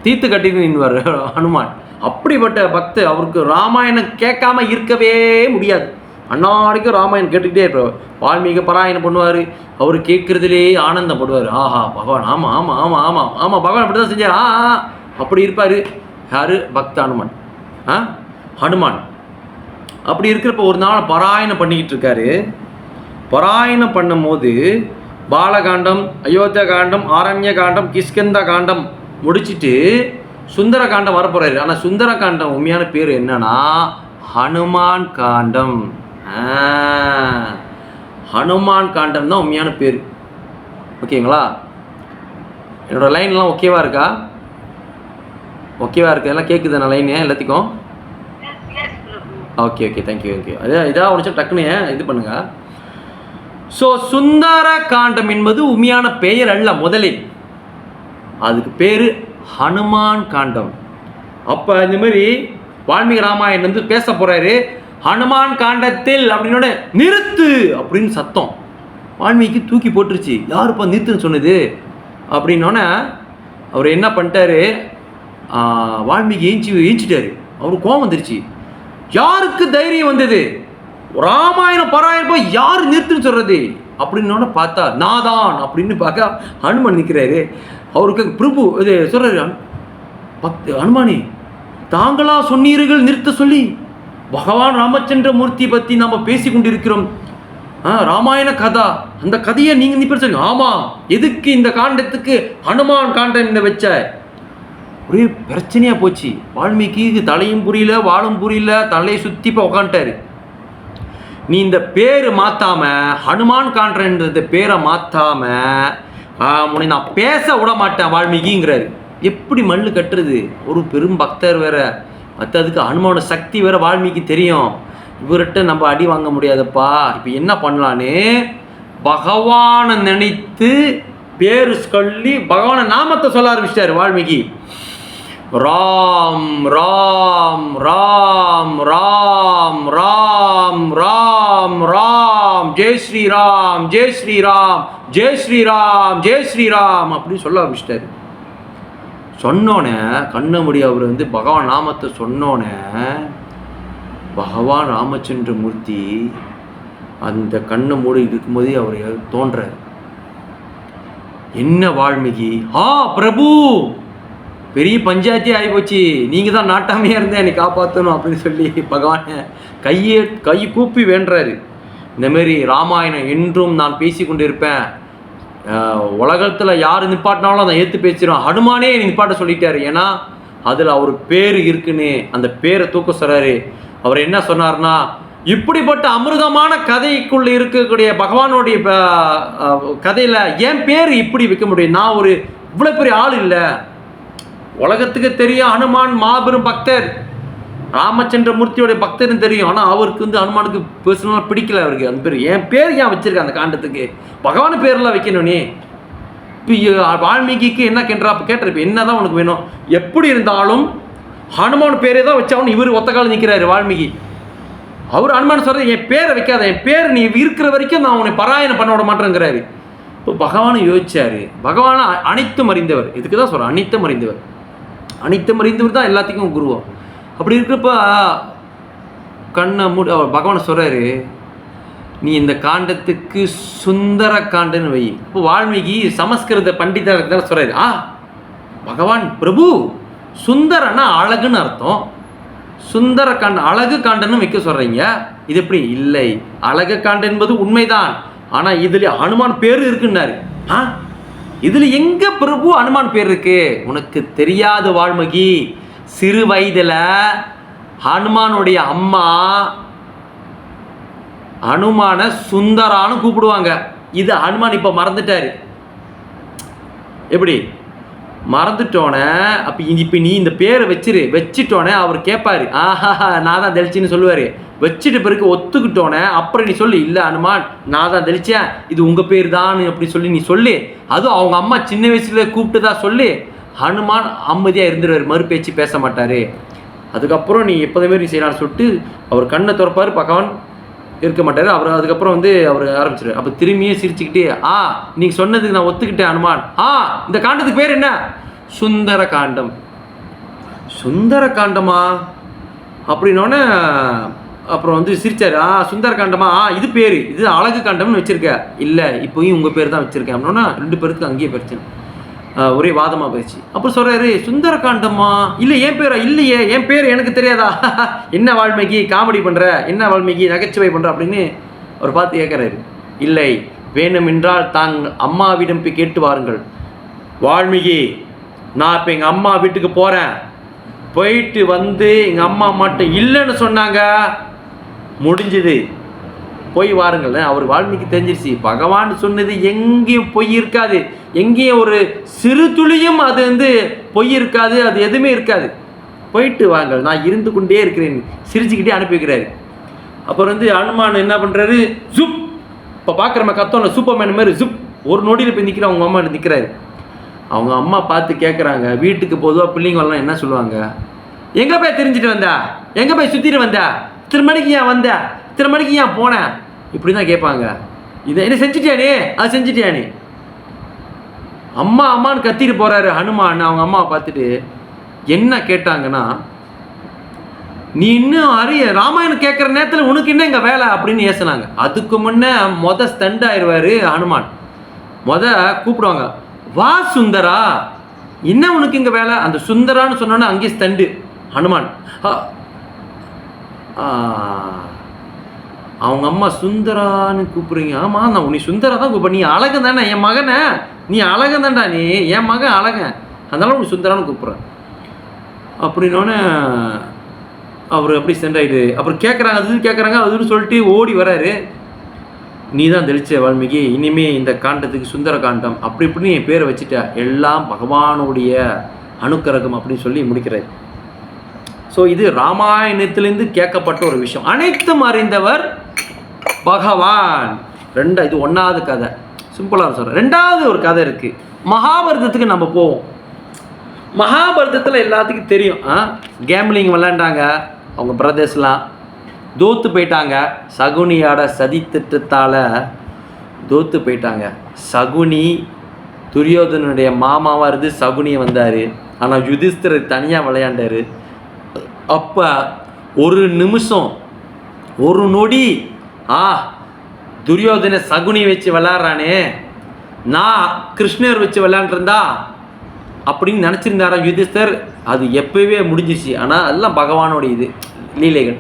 தீர்த்து கட்டிடுவார் அனுமான். அப்படிப்பட்ட பக்தர், அவருக்கு ராமாயணம் கேட்காம இருக்கவே முடியாது. அன்னாடிக்கும் ராமாயணம் கேட்டுக்கிட்டே இருப்பார். வால்மீகி பாராயணம் பண்ணுவார், அவர் கேட்குறதுலேயே ஆனந்தப்படுவார். ஆஹா பகவான், ஆமாம் ஆமாம் ஆமாம் ஆமாம் ஆமாம் பகவான் அப்படி தான் செஞ்சார், அப்படி இருப்பார். யார்? பக்த அனுமான். ஹனுமான். அப்படி இருக்கிறப்ப ஒரு நாள் பாராயணம் பண்ணிக்கிட்டு இருக்காரு. பாராயணம் பண்ணும் போது பாலகாண்டம், அயோத்தியா காண்டம், ஆரண்ய காண்டம், கிஷ்கிந்தா காண்டம் முடிச்சுட்டு சுந்தர காண்டம் வரப்போறாரு. ஆனால் சுந்தர காண்டம் உண்மையான பேர் என்னன்னா ஹனுமான் காண்டம். ஹனுமான் காண்டம் தான் உண்மையான பேர். ஓகேங்களா? என்னோட லைன்லாம் ஓகேவா இருக்கா? ஓகேவா இருக்கு? எல்லாம் கேட்குது லைனு எல்லாத்துக்கும்? Okay okay, thank you thank you. இதாக ஒன்று டக்குன்னு இது பண்ணுங்க. ஸோ சுந்தர காண்டம் என்பது உண்மையான பெயர் அல்ல. முதலில் அதுக்கு பேர் ஹனுமான் காண்டம். அப்போ இந்த மாதிரி வால்மீகி ராமாயணம் பேச போகிறாரு. ஹனுமான் காண்டத்தில் அப்படின்னோட நிறுத்து அப்படின்னு சத்தம் வால்மீகி தூக்கி போட்டுருச்சு. யாருப்பா நிறுத்துன்னு சொன்னது அப்படின்னோடனே அவர் என்ன பண்ணிட்டாரு, வால்மீகி ஏஞ்சிட்டாரு. அவருக்கு கோபம் வந்துருச்சு. யாருக்கு தைரியம் வந்தது? ராமாயணம் பாராயணம் யார் நிறுத்துன்னு சொல்றது அப்படின்னோட பார்த்தா நாதான் அப்படின்னு பார்க்க ஹனுமான் நிற்கிறாரு. அவருக்கு பிரபு இது சொல்றாரு, ஹனுமானி தாங்களா சொன்னீர்கள் நிறுத்த சொல்லி? பகவான் ராமச்சந்திர மூர்த்தி பற்றி நம்ம பேசி கொண்டிருக்கிறோம், ராமாயண கதா, அந்த கதையை நீங்கள் நிப்ப சொல்லி. ஆமாம், எதுக்கு இந்த காண்டத்துக்கு ஹனுமான் காண்டம் என்ன வச்ச? ஒரே பிரச்சனையாக போச்சு. வால்மீகிக்கு தலையும் புரியல, வாழும் புரியல, தலையை சுற்றி இப்போ உக்காண்டாரு. நீ இந்த பேர் மாற்றாம, ஹனுமான் காண்றன்ற பேரை மாற்றாம உன்னை நான் பேச விட மாட்டேன் வால்மீகிங்கிறாரு. எப்படி மல்லு கட்டுறது? ஒரு பெரும் பக்தர் வேற, மற்றதுக்கு ஹனுமானோட சக்தி வேற வால்மீகி தெரியும். இவர்கிட்ட நம்ம அடி வாங்க முடியாதப்பா. இப்போ என்ன பண்ணலான்னு பகவானை நினைத்து பேர் சொல்லி பகவான நாமத்தை சொல்ல ஆரம்பிச்சிட்டாரு வால்மீகி. ராம் ராம் ராம் ராம் ராம் ராம் ராம், ஜெய் ஸ்ரீராம் ஜெய் ஸ்ரீராம் ஜெய் ஸ்ரீராம் ஜெய் ஸ்ரீராம் அப்படின்னு சொல்ல ஆரம்பிச்சிட்டாரு. சொன்னோன்னே கண்ண முடி அவர் பகவான் நாமத்தை சொன்னோன்னே பகவான் ராமச்சந்திர மூர்த்தி அந்த கண்ணை மூடி இருக்கும்போதே அவர் தோன்றார். என்ன வால்மீகி, பிரபு பெரிய பஞ்சாயத்தே ஆகிப்போச்சு, நீங்கள் தான் நாட்டாமையாக இருந்தேன் என்னை காப்பாற்றணும் அப்படின்னு சொல்லி பகவானை கை கூப்பி வேண்டுறாரு. இந்தமாரி ராமாயணம் என்றும் நான் பேசி கொண்டு இருப்பேன், உலகத்தில் யார் நிப்பாட்டினாலும் அதை ஏற்று பேசிடுவோம். ஹனுமானே நிப்பாட்ட சொல்லிட்டாரு. ஏன்னா அதில் அவர் பேர் இருக்குன்னு அந்த பேரை தூக்க சொல்கிறாரு. அவர் என்ன சொன்னார்னா, இப்படிப்பட்ட அமிர்தமான கதைக்குள்ளே இருக்கக்கூடிய பகவானுடைய கதையில் என் பேர் இப்படி வைக்க முடியும்? நான் ஒரு இவ்வளோ பெரிய ஆள் இல்லை, உலகத்துக்கு தெரியும் ஹனுமான் மாபெரும் பக்தர், ராமச்சந்திர மூர்த்தியோடைய பக்தர்னு தெரியும். ஆனால் அவருக்கு ஹனுமானுக்கு பர்சனலாக பிடிக்கல. அவருக்கு அந்த பேர், என் பேர் ஏன் வச்சிருக்கேன் அந்த காண்டத்துக்கு? பகவான் பேரெல்லாம் வைக்கணும். நீ இப்போ வால்மீகிக்கு என்ன கேட்டிருப்ப, என்ன தான் உனக்கு வேணும்? எப்படி இருந்தாலும் ஹனுமான் பேரே தான் வச்சாலும் இவர் ஒத்த காலம் நிற்கிறாரு வால்மீகி. அவர் ஹனுமான் சொல்கிறது, என் பேரை வைக்காத, என் பேர் நீ இருக்கிற வரைக்கும் நான் உன்னை பாராயணம் பண்ண விட மாட்டேங்கிறாரு. இப்போ பகவானை யோசிச்சாரு. பகவான் அனைத்தும் அறிந்தவர். இதுக்கு தான் சொல்கிறேன், அனைத்தும் அறிந்தவர். அனைத்தும் அறிந்தவர் தான் எல்லாத்துக்கும் குருவம். அப்படி இருக்கிறப்ப கண்ணை மூடி அவர் பகவானை சொல்கிறாரு, நீ இந்த காண்டத்துக்கு சுந்தர காண்டன்னு வை. இப்போ வால்மீகி சமஸ்கிருத பண்டிதர் தான் சொல்கிறாரு, பகவான் பிரபு சுந்தரன்னா அழகுன்னு அர்த்தம், சுந்தர காண்டம் அழகு காண்டன்னு வைக்க சொல்கிறீங்க, இது எப்படி? இல்லை, அழகு காண்டம் என்பது உண்மைதான். ஆனால் இதில் அனுமான் பேர் இருக்குன்னாரு. இதில் எங்கே பிரபு அனுமான் பேர் இருக்கு? உனக்கு தெரியாது வால்மீகி. சிறு வயதில் ஹனுமானுடைய அம்மா ஹனுமான சுந்தரான்னு கூப்பிடுவாங்க. இது ஹனுமான் இப்போ மறந்துட்டாரு. எப்படி மறந்துட்டோன்னே அப்போ இப்போ நீ இந்த பேரை வச்சுட்டோன்னே அவர் கேட்பாரு, நான் தான் தெளிச்சின்னு சொல்லுவார். வச்சுட்டு பிறகு ஒத்துக்கிட்டோன்னே அப்புறம் நீ சொல்லு, இல்லை ஹனுமான் நான் தான் தெளிச்சேன், இது உங்கள் பேர் தான் அப்படி சொல்லி நீ சொல்லு. அதுவும் அவங்க அம்மா சின்ன வயசுல கூப்பிட்டு தான் சொல்லு. ஹனுமான் அமைதியாக இருந்துருவார், மறுபேச்சு பேச மாட்டார். அதுக்கப்புறம் நீ எப்போதே மாரி செய்யலான்னு சொல்லிட்டு அவர் கண்ணை திறப்பார், பகவான் இருக்க மாட்டார். அவர் அதுக்கப்புறம் அவர் ஆரம்பிச்சிரு. அப்போ திரும்பியும் சிரிச்சுக்கிட்டே, நீங்கள் சொன்னதுக்கு நான் ஒத்துக்கிட்டேன் ஹனுமான். இந்த காண்டத்துக்கு பேர் என்ன? சுந்தர காண்டம். சுந்தர காண்டமா அப்படின்னோடனே அப்புறம் சிரிச்சாரு. சுந்தர காண்டமா, இது பேர், இது அழகு காண்டம்னு வச்சிருக்க. இல்லை இப்போயும் உங்கள் பேர் தான் வச்சுருக்கேன் அப்படின்னா 2 பேருக்கு அங்கேயே பிரச்சனை, ஒரே வாதமாக போயிடுச்சு. அப்புறம் சொல்கிறாரு, சுந்தர காண்டமா இல்லை என் பேரா? இல்லையே என் பேர் எனக்கு தெரியாதா? என்ன வால்மீகி காமெடி பண்ணுற, என்ன வால்மீகி நகைச்சுவை பண்ணுற அப்படின்னு அவர் பார்த்து கேட்குறாரு. இல்லை, வேணுமென்றால் தாங்கள் அம்மாவிடம் போய் கேட்டு வாருங்கள். வால்மீகி, நான் இப்போ எங்கள் அம்மா வீட்டுக்கு போகிறேன், போயிட்டு எங்கள் அம்மா மட்டும் இல்லைன்னு சொன்னாங்க, முடிஞ்சது, போய் வாருங்கள். அவர் வால்மீகி தெரிஞ்சிருச்சு, பகவான் சொன்னது எங்கேயும் பொய் இருக்காது, எங்கேயும் ஒரு சிறு துளியும் அது பொய் இருக்காது, அது எதுவுமே இருக்காது, போயிட்டு வாங்கள், நான் இருந்து கொண்டே இருக்கிறேன் சிரிச்சுக்கிட்டே அனுப்பி வைக்கிறாரு. அப்புறம் ஹனுமான் என்ன பண்ணுறாரு, ஜுப், இப்போ பார்க்குறம கத்தோன சூப்பர்மேன் மாதிரி ஜுப் ஒரு நொடியில் போய் நிற்கிற அவங்க அம்மா நிற்கிறாரு. அவங்க அம்மா பார்த்து கேட்குறாங்க, வீட்டுக்கு பொதுவாக பிள்ளைங்கள்லாம் என்ன சொல்லுவாங்க, எங்கே போய் தெரிஞ்சுட்டு வந்தா, எங்கே போய் சுற்றிட்டு வந்தா, இத்தனை மணிக்கு ஏன் வந்த, இத்தனை மணிக்கு ஏன் போனேன், இப்படி தான் கேட்பாங்க. இதை என்ன செஞ்சுட்டியானே, அது செஞ்சுட்டியானே. அம்மா அம்மான்னு கத்திட்டு போகிறாரு ஹனுமான். அவங்க அம்மாவை பார்த்துட்டு என்ன கேட்டாங்கன்னா, நீ இன்னும் ராமாயணம் கேட்குற நேரத்தில் உனக்கு என்ன எங்கள் வேலை அப்படின்னு ஏசினாங்க. அதுக்கு முன்னே ஸ்டண்ட் ஆயிடுவார் ஹனுமான். கூப்பிடுவாங்க, வா சுந்தரா, என்ன உனக்கு இங்கே வேலை? அந்த சுந்தரான்னு சொன்னோன்னே அங்கேயே ஸ்டண்டு ஹனுமான். அவங்க அம்மா சுந்தரான்னு கூப்பிடுறீங்க? ஆமாம், நான் உன்னை சுந்தரா தான் கூப்பிட்றேன், நீ அழகன் தானே, என் மகனை, நீ அழகன் தான்டா, நீ என் மகன் அழகன், அதனால உன்னை சுந்தரான்னு கூப்பிட்றேன் அப்படின்னோடனே அவர் அப்படி சென்ட் ஆகிட்டு அப்புறம் கேட்குறாங்க அதுன்னு சொல்லிட்டு ஓடி வராரு. நீ தான் தெளிச்ச வால்மீகி, இனிமே இந்த காண்டத்துக்கு சுந்தர காண்டம் அப்படி இப்படின்னு என் பேரை வச்சுட்ட, எல்லாம் பகவானுடைய அனுக்கிரகம் அப்படின்னு சொல்லி முடிக்கிறார். ஸோ இது ராமாயணத்திலேருந்து கேட்கப்பட்ட ஒரு விஷயம், அனைத்தும் அறிந்தவர் பகவான். இது 1வது கதை, சிம்பிளாக சொல்கிறேன். 2வது ஒரு கதை இருக்குது, மகாபாரதத்துக்கு நம்ம போவோம். மகாபாரதத்தில் எல்லாத்துக்கும் தெரியும், கேம்லிங் விளையாண்டாங்க அவங்க பிரதர்ஸ்லாம், தோத்து போயிட்டாங்க. சகுனியோட சதி திட்டத்தால் தோத்து போயிட்டாங்க. சகுனி துரியோதனுடைய மாமாவாக இருந்து சகுனியை வந்தார், ஆனால் யுதிஷ்டிரர் தனியாக விளையாண்டார். அப்போ ஒரு நிமிஷம், ஒரு நொடி, துரியோதனை சகுனி வச்சு விளையாடுறானே, நான் கிருஷ்ணர் வச்சு விளையாண்டுருந்தா அப்படின்னு நினச்சிருந்தாரா யுதிஷ்டர். அது எப்போவே முடிஞ்சிச்சு. ஆனால் அதெல்லாம் பகவானோட இது லீலைகள்,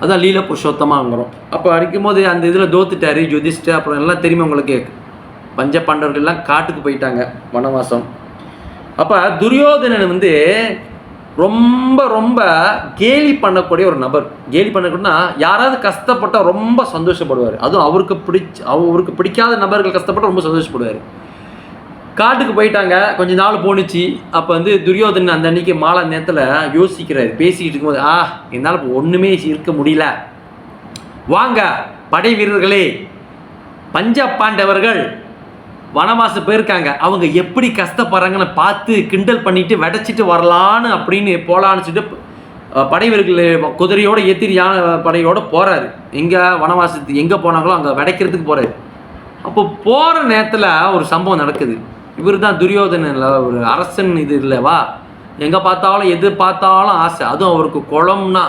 அதான் லீல புருஷோத்தமாங்கிறோம். அப்போ அடிக்கும்போது அந்த இதில் தோத்துட்டார் யுதிஷ்டர். அப்புறம் எல்லாம் தெரியுமா உங்களுக்கு, பஞ்ச பாண்டவர்கள்லாம் காட்டுக்கு போயிட்டாங்க வனவாசம். அப்போ துரியோதனன் ரொம்ப ரொம்ப கேலி பண்ணக்கூடிய ஒரு நபர். கேலி பண்ணக்கூடியனா யாராவது கஷ்டப்பட்டால் ரொம்ப சந்தோஷப்படுவார். அதுவும் அவருக்கு பிடிக்காத நபர்கள் கஷ்டப்பட்டால் ரொம்ப சந்தோஷப்படுவார். காட்டுக்கு போயிட்டாங்க, கொஞ்ச நாள் போணுச்சு. அப்போ துரியோதனன் அந்த அன்னைக்கு மாலை நேரத்தில் யோசிக்கிறார், பேசிக்கிட்டு இருக்கும்போது, என்னால் இப்போ ஒன்றுமே இருக்க முடியல, வாங்க படை வீரர்களே, பஞ்ச பாண்டவர்கள் வனவாசம் போயிருக்காங்க, அவங்க எப்படி கஷ்டப்படுறாங்கன்னு பார்த்து கிண்டல் பண்ணிட்டு விடைச்சிட்டு வரலான்னு அப்படின்னு போகலான்னு சொல்லிட்டு படை வீரர்கள் குதிரையோட ஏற்றி யானை படையோடு போகிறாரு. எங்கே வனவாசத்துக்கு எங்கே போனாங்களோ அங்கே விடைக்கிறதுக்கு போகிறாரு. அப்போ போகிற நேரத்தில் ஒரு சம்பவம் நடக்குது. இவர் தான் துரியோதனன், ஒரு அரசன் இது இல்லைவா, எங்கே பார்த்தாலும் எது பார்த்தாலும் ஆசை. அதுவும் அவருக்கு குளம்னா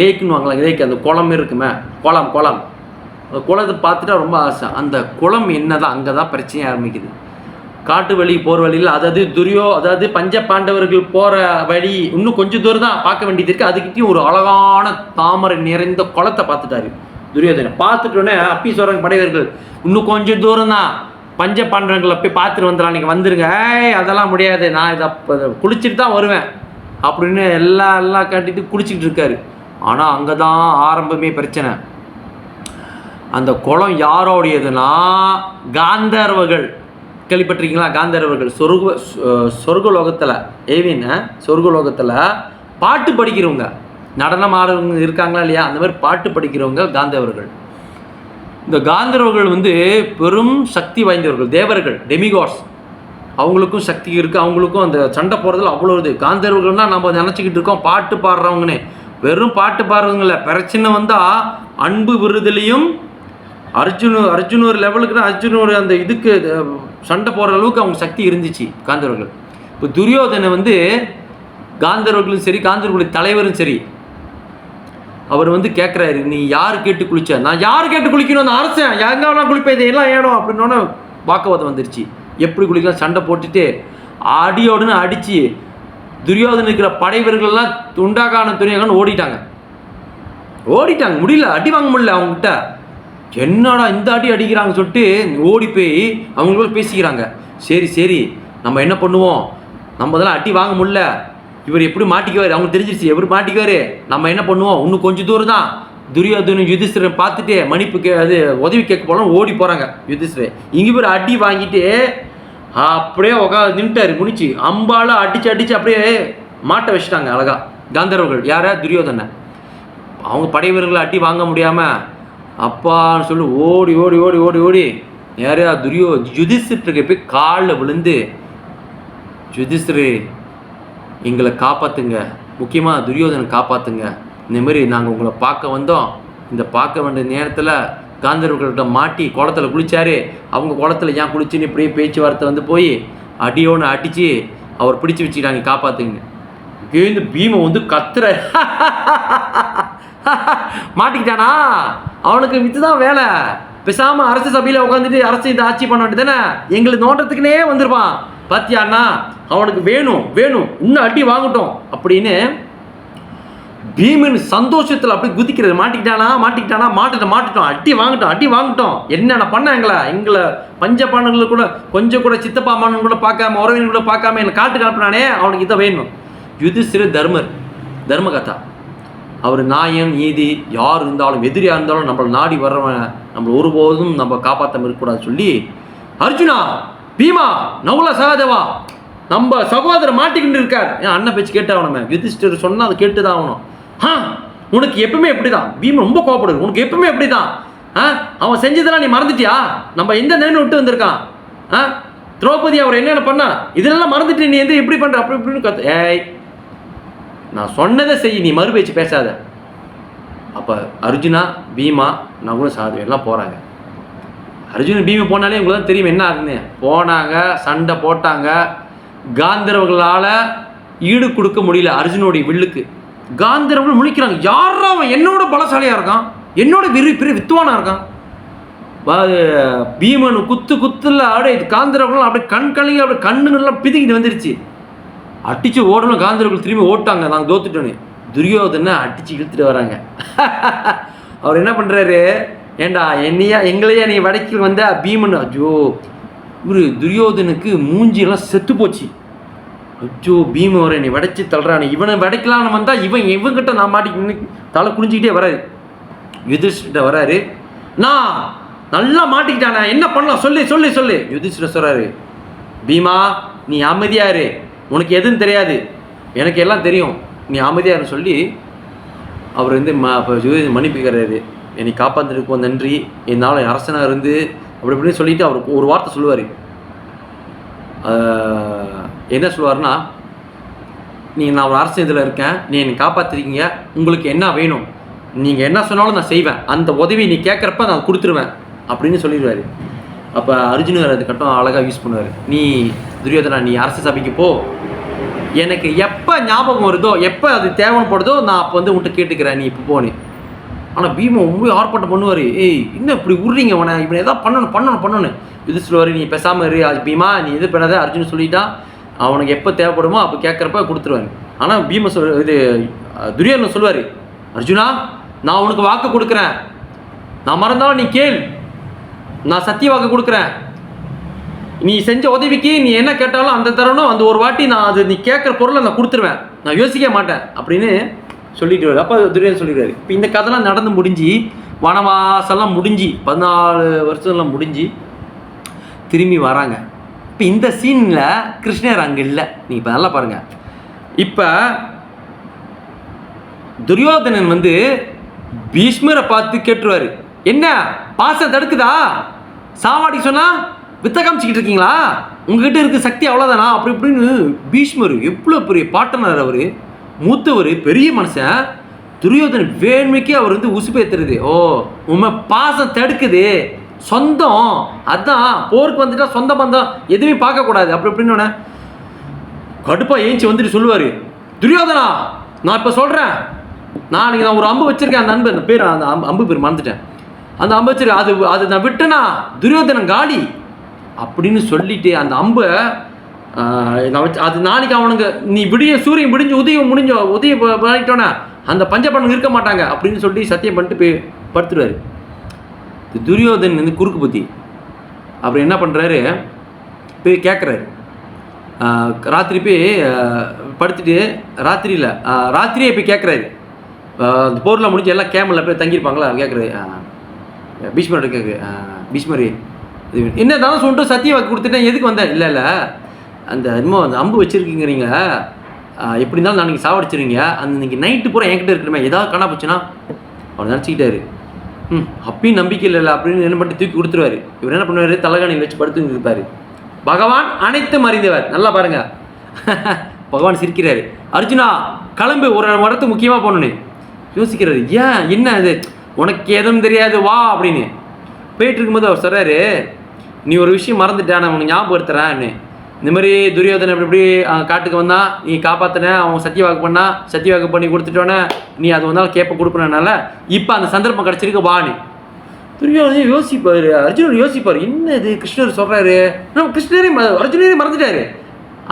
லேக்குன்னு வாங்கலாம், லேக் அந்த குளம் இருக்குமே, குளம் அந்த குளத்தை பார்த்துட்டா ரொம்ப ஆசை. அந்த குளம் என்னதான், அங்கே தான் பிரச்சனை ஆரம்பிக்குது. காட்டு வழி போகிற வழியில், அதாவது பஞ்ச பாண்டவர்கள் போகிற வழி இன்னும் கொஞ்சம் தூரம் தான் பார்க்க வேண்டியது இருக்குது. அதுக்கிட்டையும் ஒரு அழகான தாமரை நிறைந்த குளத்தை பார்த்துட்டாரு துரியோதனை பார்த்துட்டோன்னே அப்பி சொல்கிறாங்க படைவர்கள், இன்னும் கொஞ்சம் தூரம் தான், பஞ்ச பாண்டவர்களை போய் பார்த்துட்டு வந்துடலாம், நீங்கள் வந்துருங்க. அதெல்லாம் முடியாது, நான் இதை குளிச்சுட்டு தான் வருவேன் அப்படின்னு எல்லாம் கட்டிட்டு குளிச்சுக்கிட்டு இருக்காரு. ஆனால் அங்கே தான் ஆரம்பமே பிரச்சனை. அந்த குளம் யாரோடையதுன்னா காந்தர்வர்கள். கேள்விப்பட்டிருக்கீங்களா? காந்தர்வர்கள் சொர்க்கலோகத்தில் சொர்க்கலோகத்தில் பாட்டு படிக்கிறவங்க, நடனம் ஆடுறவங்க இருக்காங்களா இல்லையா, அந்த மாதிரி பாட்டு படிக்கிறவங்க காந்தர்வர்கள். இந்த காந்தர்வர்கள் பெரும் சக்தி வாய்ந்தவர்கள், தேவர்கள், டெமிகாட்ஸ். அவங்களுக்கும் சக்தி இருக்குது, அவங்களுக்கும் அந்த சண்டை போகிறதுல அவ்வளோ இது. காந்தர்வர்கள்னால் நம்ம நினச்சிக்கிட்டு இருக்கோம் பாட்டு பாடுறவங்கன்னு. வெறும் பாட்டு பாடுறவங்கள, பிரச்சனை வந்தால் அன்பு விருதுலேயும் அர்ஜுன் ஒரு லெவலுக்குன்னா அர்ஜுன் ஒரு அந்த இதுக்கு சண்டை போடுற அளவுக்கு அவங்க சக்தி இருந்துச்சு காந்தர்வர்கள். இப்போ துரியோதனை காந்தர்வர்களும் சரி, காந்தர்வர்களுடைய தலைவரும் சரி, அவர் கேட்குறாரு, நீ யார் கேட்டு குளிச்ச? நான் யார் கேட்டு குளிக்கணும்? அந்த அரசன் எங்கெல்லாம் குளிப்பேன், இதெல்லாம் ஏனோ அப்படின்னோட வாக்குவாதம் வந்துருச்சு. எப்படி குளிக்கலாம்? சண்டை போட்டுட்டு அடியோடுன்னு அடித்து துரியோதனை இருக்கிற படைவர்கள்லாம் துண்டாக்கான துணியாக்கான்னு ஓடிட்டாங்க. முடியல, அடி வாங்க முடியல அவங்ககிட்ட. என்னடா இந்த அடி அடிக்கிறாங்க சொல்லிட்டு ஓடி போய் அவங்களுக்குள்ள பேசிக்கிறாங்க. சரி நம்ம என்ன பண்ணுவோம், நம்ம இதெல்லாம் அடி வாங்க முடியல, இவர் எப்படி மாட்டிக்குவார், அவங்க தெரிஞ்சிருச்சு எவர் மாட்டிக்குவார், நம்ம என்ன பண்ணுவோம், இன்னும் கொஞ்சம் தூரம் தான். துரியோதனை யுதிஷ்டிரன் பார்த்துட்டு மன்னிப்பு உதவி கேட்க போகலாம் ஓடி போகிறாங்க. யுதிஷ்டிரன் இங்கே பேர் அடி வாங்கிட்டு அப்படியே நின்ட்டாரு முடிச்சு, அம்பால அடிச்சு அப்படியே மாட்ட வச்சுட்டாங்க அழகா காந்தர்வர்கள். யார? துரியோதனை. அவங்க படைவர்களை அடி வாங்க முடியாமல் அப்பான்னு சொல்லி ஓடி யாரையா யுதிஷ்டிரருக்கு போய் காலில் விழுந்து, யுதிஷ்டிரே எங்களை காப்பாற்றுங்க, முக்கியமாக துரியோதனை காப்பாற்றுங்க, இந்தமாரி நாங்கள் உங்களை பார்க்க வந்தோம், இந்த பார்க்க வேண்டிய நேரத்தில் காந்தர்வர்கள்ட்ட மாட்டி குளத்தில் குளித்தாரு, அவங்க குளத்தில் ஏன் குளிச்சுன்னு இப்படியே பேச்சுவார்த்தை போய் அடியோன்னு அடித்து அவர் பிடிச்சி வச்சுக்கிட்டாங்க, காப்பாற்றுங்க. இங்கேருந்து பீமன் கத்துற மாட்டிக்கிட்டானா, அவனுக்கு வித்துதான் வேலை. பேசாமல் அரசு சபையில் உட்காந்துட்டு அரசு இந்த ஆட்சி பண்ண வேண்டியது தானே, எங்களுக்கு நோட்டத்துக்குனே வந்திருப்பான். பாத்தியாண்ணா, அவனுக்கு வேணும் இன்னும் அடி வாங்கட்டும் அப்படின்னு பீமன் சந்தோஷத்தில் அப்படி குதிக்கிறது. மாட்டிட்டோம், அடி வாங்கட்டும். என்னென்ன பண்ண எங்களை பஞ்ச பாண்டவங்களை கூட கொஞ்சம் கூட சித்தப்பா மாணவன் கூட பார்க்காம, உறவினர் கூட பார்க்காம என்னை காட்டுக்கு அனுப்பினானே, அவனுக்கு இதை வேணும். யுதிஷ்டிர தர்மகதா, அவர் நியாயம் நீதி யார் இருந்தாலும் எதிரியாக இருந்தாலும் நம்மளை நாடி வர்றவன் நம்மளை ஒருபோதும் நம்ம காப்பாற்றாம இருக்கக்கூடாது சொல்லி, அர்ஜுனா, பீமா, நகுல, சகாதேவா, நம்ம சகோதரர் மாட்டிக்கிட்டு இருக்கார். என் அண்ணன் பேச்சு கேட்டாகணும். யுதிஷ்டிரர் சொன்னால் அதை கேட்டு தான் ஆகணும். உனக்கு எப்பவுமே எப்படி தான் பீமன் ரொம்ப கோவப்படுது, உனக்கு எப்பவுமே எப்படி தான், அவன் செஞ்சதெல்லாம் நீ மறந்துட்டியா? நம்ம எந்த நிலைமை விட்டு வந்திருக்கான்? திரௌபதி அவர் என்னென்ன பண்ணா, இதெல்லாம் மறந்துட்டு நீ எப்படி பண்ற அப்படி இப்படின்னு கத்து. ஏய், நான் சொன்னதை செய், நீ மறு பேச்சு பேசாத. அப்போ அர்ஜுனா, பீமா, நகுல, சகாதேவா எல்லாம் போகிறாங்க. அர்ஜுனன் பீமா போனாலே உங்களுக்கு தான் தெரியும் என்ன ஆகுதுன்னு. போனாங்க, சண்டை போட்டாங்க. காந்தர்வர்களால் ஈடு கொடுக்க முடியல அர்ஜுனோடைய வில்லுக்கு. காந்தர்வர்கள் முழிக்கிறாங்க, யாரா அவன் என்னோட பலசாலியாக இருக்கான், என்னோட பெரிய வித்துவானா இருக்கான். பீமனு குத்துல அப்படியே காந்தர்வர்கள் அப்படியே கண்கலங்கி அப்படியே கண்ணுங்கள்லாம் பிதுங்கிட்டு வந்துருச்சு. அடிச்சு ஓடணும், காந்தர்வர்கள் திரும்பி ஓட்டாங்க, நாங்கள் தோத்துட்டோன்னு. துரியோதனை அடிச்சு இழுத்துட்டு வராங்க. அவர் என்ன பண்ணுறாரு, ஏண்டா எங்களையா நீ வடக்கில் வந்த பீமன். அஜோ, இவர் துரியோதனுக்கு மூஞ்சியெல்லாம் செத்து போச்சு. அச்சோ, பீமன் வர நீ வடைச்சி தள்ளுறானு, இவனை வடைக்கலான்னு வந்தால் இவங்கிட்ட நான் மாட்டி தலை குனிஞ்சிக்கிட்டே வராரு. யுதிஷ்டிர வராரு, நான் நல்லா மாட்டிக்கிட்டானே, என்ன பண்ணலாம் சொல்லு. யுதிஷ்டிர சொல்கிறாரு, பீமா நீ அமைதியாரு, உனக்கு எதுவும் தெரியாது, எனக்கு எல்லாம் தெரியும், நீ அமைதியாருன்னு சொல்லி அவர் மன்னிப்புக்கிறாரு. என்னை காப்பாற்றிருக்கோம், நன்றி, என்னால் அரசனாக இருந்து அப்படி இப்படின்னு சொல்லிவிட்டு அவருக்கு ஒரு வார்த்தை சொல்லுவார். என்ன சொல்லுவார்னா, நான் ஒரு அரசு இதில் இருக்கேன், நீ என்னை காப்பாற்றிருக்கீங்க, உங்களுக்கு என்ன வேணும், நீங்கள் என்ன சொன்னாலும் நான் செய்வேன், அந்த உதவி நீ கேட்குறப்ப நான் கொடுத்துருவேன் அப்படின்னு சொல்லிடுவார். அப்போ அர்ஜுனர் அது கட்டம் அழகாக யூஸ் பண்ணுவார். நீ துரியோதனா, நீ அரசு சபைக்கு போ, எனக்கு எப்போ ஞாபகம் வருதோ, எப்போ அது தேவைப்படுதோ நான் அப்போ உன்கிட்ட கேட்டுக்கிறேன், நீ இப்போ போனேன். ஆனால் பீமன் ரொம்ப ஆர்ப்பாட்டம் பண்ணுவார். ஏய், இன்னும் இப்படி விட்றீங்க இவனை எதாவது பண்ணணும். இது சொல்லுவார், நீ பேசாமல் இரு பீமா, நீ இது பண்ணாத, அர்ஜுன் சொல்லிட்டா அவனுக்கு எப்போ தேவைப்படுமோ அப்போ கேட்குறப்ப கொடுத்துருவாரு. ஆனால் துரியோதனன் சொல்லுவார், அர்ஜுனா நான் உனக்கு வாக்கு கொடுக்குறேன், நான் மறந்தாலும் நீ கேள், நான் சத்திய வாக்கு கொடுக்குறேன், நீ செஞ்ச உதவிக்கு நீ என்ன கேட்டாலும் அந்த தரணும், அந்த ஒரு வாட்டி நான் அது நீ கேட்குற பொருளை நான் கொடுத்துருவேன், நான் யோசிக்க மாட்டேன் அப்படின்னு சொல்லிட்டு வரு. அப்போ துரியோதனன் சொல்லிடுவாரு. இப்போ இந்த கதைலாம் நடந்து முடிஞ்சு வனவாசெல்லாம் முடிஞ்சு 14 வருஷம்லாம் முடிஞ்சு திரும்பி வராங்க. இப்போ இந்த சீனில் கிருஷ்ணர் அங்கே இல்லை. நீங்கள் இப்போ நல்லா பாருங்கள். இப்போ துரியோதனன் வந்து பீஷ்மரை பார்த்து கேட்டுருவாரு, என்ன பாசம் தடுக்குதா, சாவாடி சொன்னால் வித்த காமிச்சிக்கிட்டு இருக்கீங்களா, உங்ககிட்ட இருக்க சக்தி அவ்வளோதானா அப்படி இப்படின்னு. பீஷ்மர் எவ்வளோ பெரிய பாட்டனர், அவர் மூத்தவர், பெரிய மனுஷன். துரியோதனன் வேண்மைக்கு அவர் வந்து உசுப்பேத்துறது. ஓ உண்மை பாசம் தடுக்குது, சொந்தம், அதான் போருக்கு வந்துட்டா சொந்த பந்தம் எதுவுமே பார்க்கக்கூடாது அப்படி இப்படின்னு கடுப்பாக ஏஞ்சி வந்துட்டு சொல்லுவார், துரியோதனா நான் இப்போ சொல்கிறேன், நாளைக்கு நான் ஒரு அம்பு வச்சுருக்கேன், அந்த அன்பு, அந்த பேர், அந்த அம்பு பேர் மறந்துட்டேன், அந்த அம்பு வச்சிருக்கேன், அது நான் விட்டேனா துரியோதனன் காலி அப்படின்னு சொல்லிட்டு அந்த அம்பை நான் வச்சு அது நாளைக்கு அவனுங்க நீ சூரியன் விடிஞ்சு உதயம் பண்ணிட்டோன்னே அந்த பஞ்சபாண்டவங்க இருக்க மாட்டாங்க அப்படின்னு சொல்லி சத்தியம் பண்ணிட்டு போய் படுத்துருவார். துரியோதனன் வந்து குறுக்கு புத்தி. அப்புறம் என்ன பண்ணுறாரு, போய் கேட்குறாரு, ராத்திரி போய் படுத்துட்டு ராத்திரியே போய் கேட்குறாரு, அந்த போரில் முடிஞ்சு எல்லாம் கேமலில் போய் தங்கியிருப்பாங்களா கேட்குறாரு. பீஷ்மர்கிட்ட கேட்குறது, பீஷ்மர் என்ன தான் சொல்லிட்டு சத்திய வாக்கு கொடுத்துட்டேன், எதுக்கு வந்தேன், இல்லை அந்த இன்னும் அந்த அம்பு வச்சுருக்கீங்கிறீங்க, எப்படி இருந்தாலும் நாளைக்கு சாவடிச்சிருங்க, அந்த இன்னைக்கு நைட்டு பூரா என்கிட்ட இருக்கணுமே, ஏதாவது காணா போச்சுன்னா அவர் நினச்சிக்கிட்டாரு. அப்பயும் நம்பிக்கை இல்லை அப்படின்னு என்ன பண்ணி தூக்கி கொடுத்துருவாரு. இவர் என்ன பண்ணுவார், தலைகாணியில் வச்சு படுத்து இருப்பார். பகவான் அனைத்தும் அறிந்தவர். நல்லா பாருங்க, பகவான் சிரிக்கிறாரு. அர்ஜுனா கிளம்பு, ஒரு இடத்துக்கு முக்கியமாக போகணுன்னு யோசிக்கிறாரு. ஏன் என்ன அது, உனக்கு எதுவும் தெரியாது வா அப்படின்னு போயிட்டு இருக்கும்போது அவர் சொல்கிறாரு, நீ ஒரு விஷயம் மறந்துட்டேன், நான் உனக்கு ஞாபகப்படுத்துறேன்னு. இந்த மாதிரி துரியோதனை எப்படி காட்டுக்கு வந்தான், நீ காப்பாற்றின, அவன் சத்தியவாக்கு பண்ணி கொடுத்துட்டோன்னே நீ அது வந்தாலும் கேட்ப கொடுப்பனால இப்போ அந்த சந்தர்ப்பம் கிடச்சிருக்கு வான்னு. துரியோதனை யோசிப்பார், அர்ஜுனன் யோசிப்பார், என்ன இது கிருஷ்ணர் சொல்கிறாரு, நம்ம அர்ஜுனரே மறந்துட்டாரு,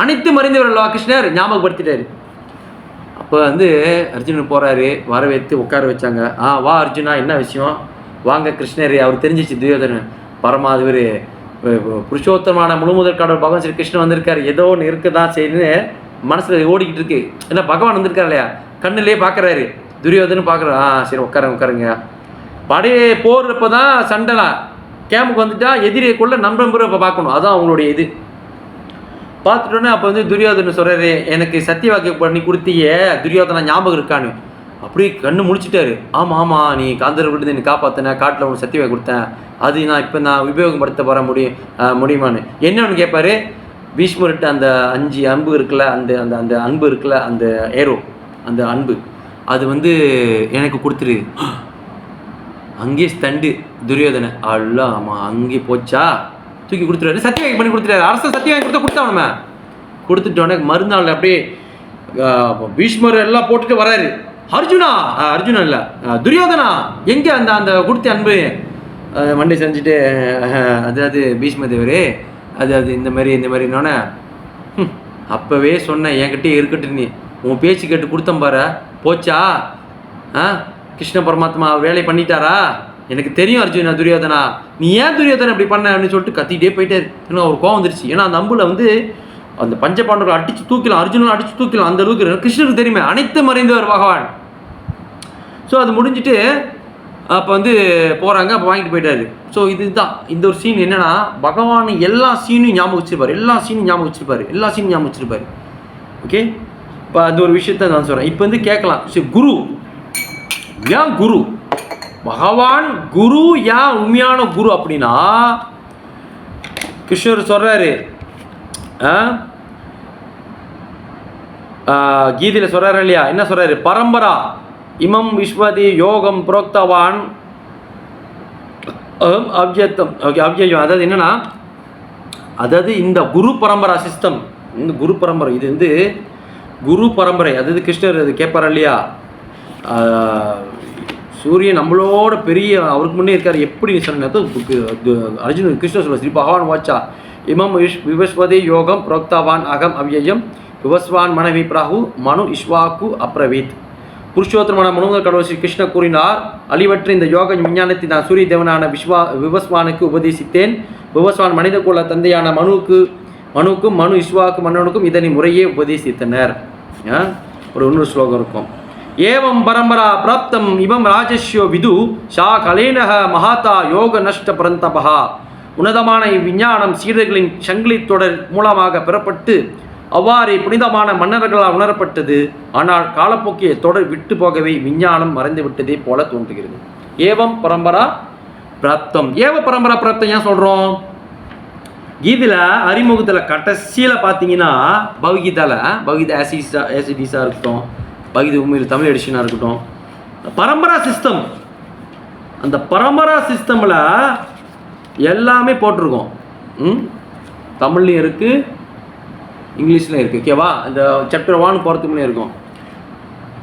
அனைத்து மறைந்தவர்களா கிருஷ்ணர் ஞாபகப்படுத்திட்டாரு. அப்போ வந்து அர்ஜுனன் போகிறாரு, வரவேற்று உட்கார வச்சாங்க. வா அர்ஜுனா, என்ன விஷயம், வாங்க கிருஷ்ணர். அவர் தெரிஞ்சிச்சு துரியோதனன் பரமாதிவர் புருஷோத்தமான முழுமுதல் கடவுள் பகவான் ஸ்ரீ கிருஷ்ணன் வந்திருக்காரு, ஏதோ ஒன்று இருக்குதான் சரின்னு மனசில் ஓடிக்கிட்டு இருக்கு. ஏன்னா பகவான் வந்திருக்காரு இல்லையா, கண்ணிலே பார்க்குறாரு. துரியோதனன் பார்க்குறாரு, சரி உட்காருங்க. படையே போடுறப்ப தான் சண்டைலாம், கேமுக்கு வந்துட்டா எதிரியை கொள்ள நம்புற இப்போ பார்க்கணும், அதுதான் அவங்களுடைய இது. பார்த்துட்டோன்னே அப்போ வந்து துரியோதனன் சொல்கிறாரு, எனக்கு சத்தியவாக்கு பண்ணி கொடுத்தியே துரியோதனா ஞாபகம் இருக்கான்னு. அப்படியே கண்ணு முடிச்சிட்டாரு. ஆமாம் நீ காந்தர் விட்டு நீ காப்பாற்றின, காட்டில் உனக்கு சத்தியவாக்கு கொடுத்தேன், அது நான் இப்போ நான் உபயோகப்படுத்த வர முடியுமான்னு என்னன்னு கேட்பாரு. பீஷ்மர்கிட்ட அந்த 5 அன்பு இருக்குல்ல, அந்த அந்த அந்த அன்பு இருக்குல்ல, அந்த ஏரோ, அந்த அன்பு அது வந்து எனக்கு கொடுத்துரு. அங்கேயே ஸ்டண்டு துரியோதனை, ஆமாம் அங்கே போச்சா, தூக்கி கொடுத்துருவாரு, சத்தியவாக்கு பண்ணி கொடுத்துட்டாரு. அரசு சத்தியவாக்கு கொடுத்தவனுமே கொடுத்துட்டோன்னே மறுநாள் அப்படியே பீஷ்மர் எல்லாம் போட்டுட்டு வராரு. அர்ஜுனா இல்லை துரியோதனா எங்கே அந்த அந்த கொடுத்த அன்பு மண்டை செஞ்சுட்டு, அதாவது பீஷ்ம தேவரே அது இந்த மாதிரினோடனே அப்போவே சொன்னேன் என்கிட்டே இருக்கட்டும், நீ உன் பேச்சு கேட்டு கொடுத்தம் பாரு, போச்சா, கிருஷ்ண பரமாத்மா வேலை பண்ணிட்டாரா, எனக்கு தெரியும் துரியோதனா, நீ ஏன் துரியோதனா இப்படி பண்ண அப்படின்னு சொல்லிட்டு கத்திக்கிட்டே போயிட்டாரு. ஏன்னா ஒரு கோவம் வந்துருச்சு. ஏன்னா அந்த அம்புல வந்து அந்த பஞ்சபாண்டவர்கள் அடிச்சு தூக்கலாம், அர்ஜுனன் அடிச்சு தூக்கலாம், அந்த அளவுக்கு கிருஷ்ணருக்கு தெரியுமே, அனைத்து மறைந்தவர் பகவான். ஸோ அது முடிஞ்சுட்டு அப்போ வந்து போகிறாங்க, அப்போ வாங்கிட்டு போயிட்டாரு. ஸோ இதுதான் இந்த ஒரு சீன். என்னன்னா பகவான் எல்லா சீனும் ஞாபகம் வச்சிருப்பாரு. ஓகே, இப்போ அந்த ஒரு விஷயத்த நான் சொல்கிறேன். இப்போ வந்து கேட்கலாம், சரி குரு ஏன் குரு, பகவான் குரு ஏன் உண்மையான குரு அப்படின்னா, கிருஷ்ணர் சொல்கிறாரு, கீதையில் சொல்கிறாரு இல்லையா, என்ன சொல்கிறாரு, பரம்பரா இமம் விஸ்வதி யோகம் புரோக்தவான் அவ்யத்தம். ஓகே, அவ்யம் அதாவது என்னன்னா, அதாவது இந்த குரு பரம்பரா சிஸ்டம், இந்த குரு பரம்பரை, இது வந்து குரு பரம்பரை. அதாவது கிருஷ்ணர் அது கேட்பார் இல்லையா, சூரியன் நம்மளோட பெரிய அவருக்கு முன்னே இருக்கார் எப்படி சொன்னது அர்ஜுனன் கிருஷ்ணர் சொல்ல, ஸ்ரீ பகவான் வாச்சா இமம் விவஸ்வதி யோகம் புரோக்தவான் அகம் அவ்யயம் விவஸ்வான் மனவி பிராகு மனு இஷ்வாக்கு அப்ரவீத். புருஷோத்தமன முழுமுதற் கடவுள் ஸ்ரீ கிருஷ்ணர் கூறினார், அழிவற்ற இந்த யோக விஞ்ஞானத்தை நான் சூரிய தேவனான விவஸ்வானுக்கு உபதேசித்தேன். விவஸ்வான் மனித குல தந்தையான மனுவுக்கும் மனு இஸ்வாக்கு மன்னனுக்கும் இதனை முறையே உபதேசித்தனர். ஒரு இன்னொரு ஸ்லோகம் இருக்கும். ஏவம் பரம்பரா பிராப்தம் இவம் ராஜஸ்யோ விது ஷா கலேனக மகாதா யோக நஷ்ட பரந்தபா. உன்னதமான இவ்விஞ்ஞானம் சீடர்களின் சங்கிலி தொடர் மூலமாக பெறப்பட்டு அவ்வாறே புனிதமான மன்னர்களால் உணரப்பட்டது. ஆனால் காலப்போக்கிய தொடர் விட்டு போகவே விஞ்ஞானம் மறைந்துவிட்டதே போல தோன்றுகிறது. ஏவம் பரம்பரா பிராப்தம். ஏவ பரம்பரா பிராப்தம் ஏன் சொல்கிறோம்? கீதையில் அறிமுகத்தில் கடைசியில் பார்த்தீங்கன்னா பகவத்கீதை ஆசிடிஸாக இருக்கட்டும், பகவத் உண்மையில் தமிழ் எடிஷனாக இருக்கட்டும், பரம்பரா சிஸ்டம், அந்த பரம்பரா சிஸ்டமில் எல்லாமே போட்டிருக்கோம். தமிழ்லையும் இருக்குது, இங்கிலீஷ்லையும் இருக்குது. ஓகேவா? இந்த சாப்டர் 1 போகிறதுக்கு முன்னே இருக்கும்.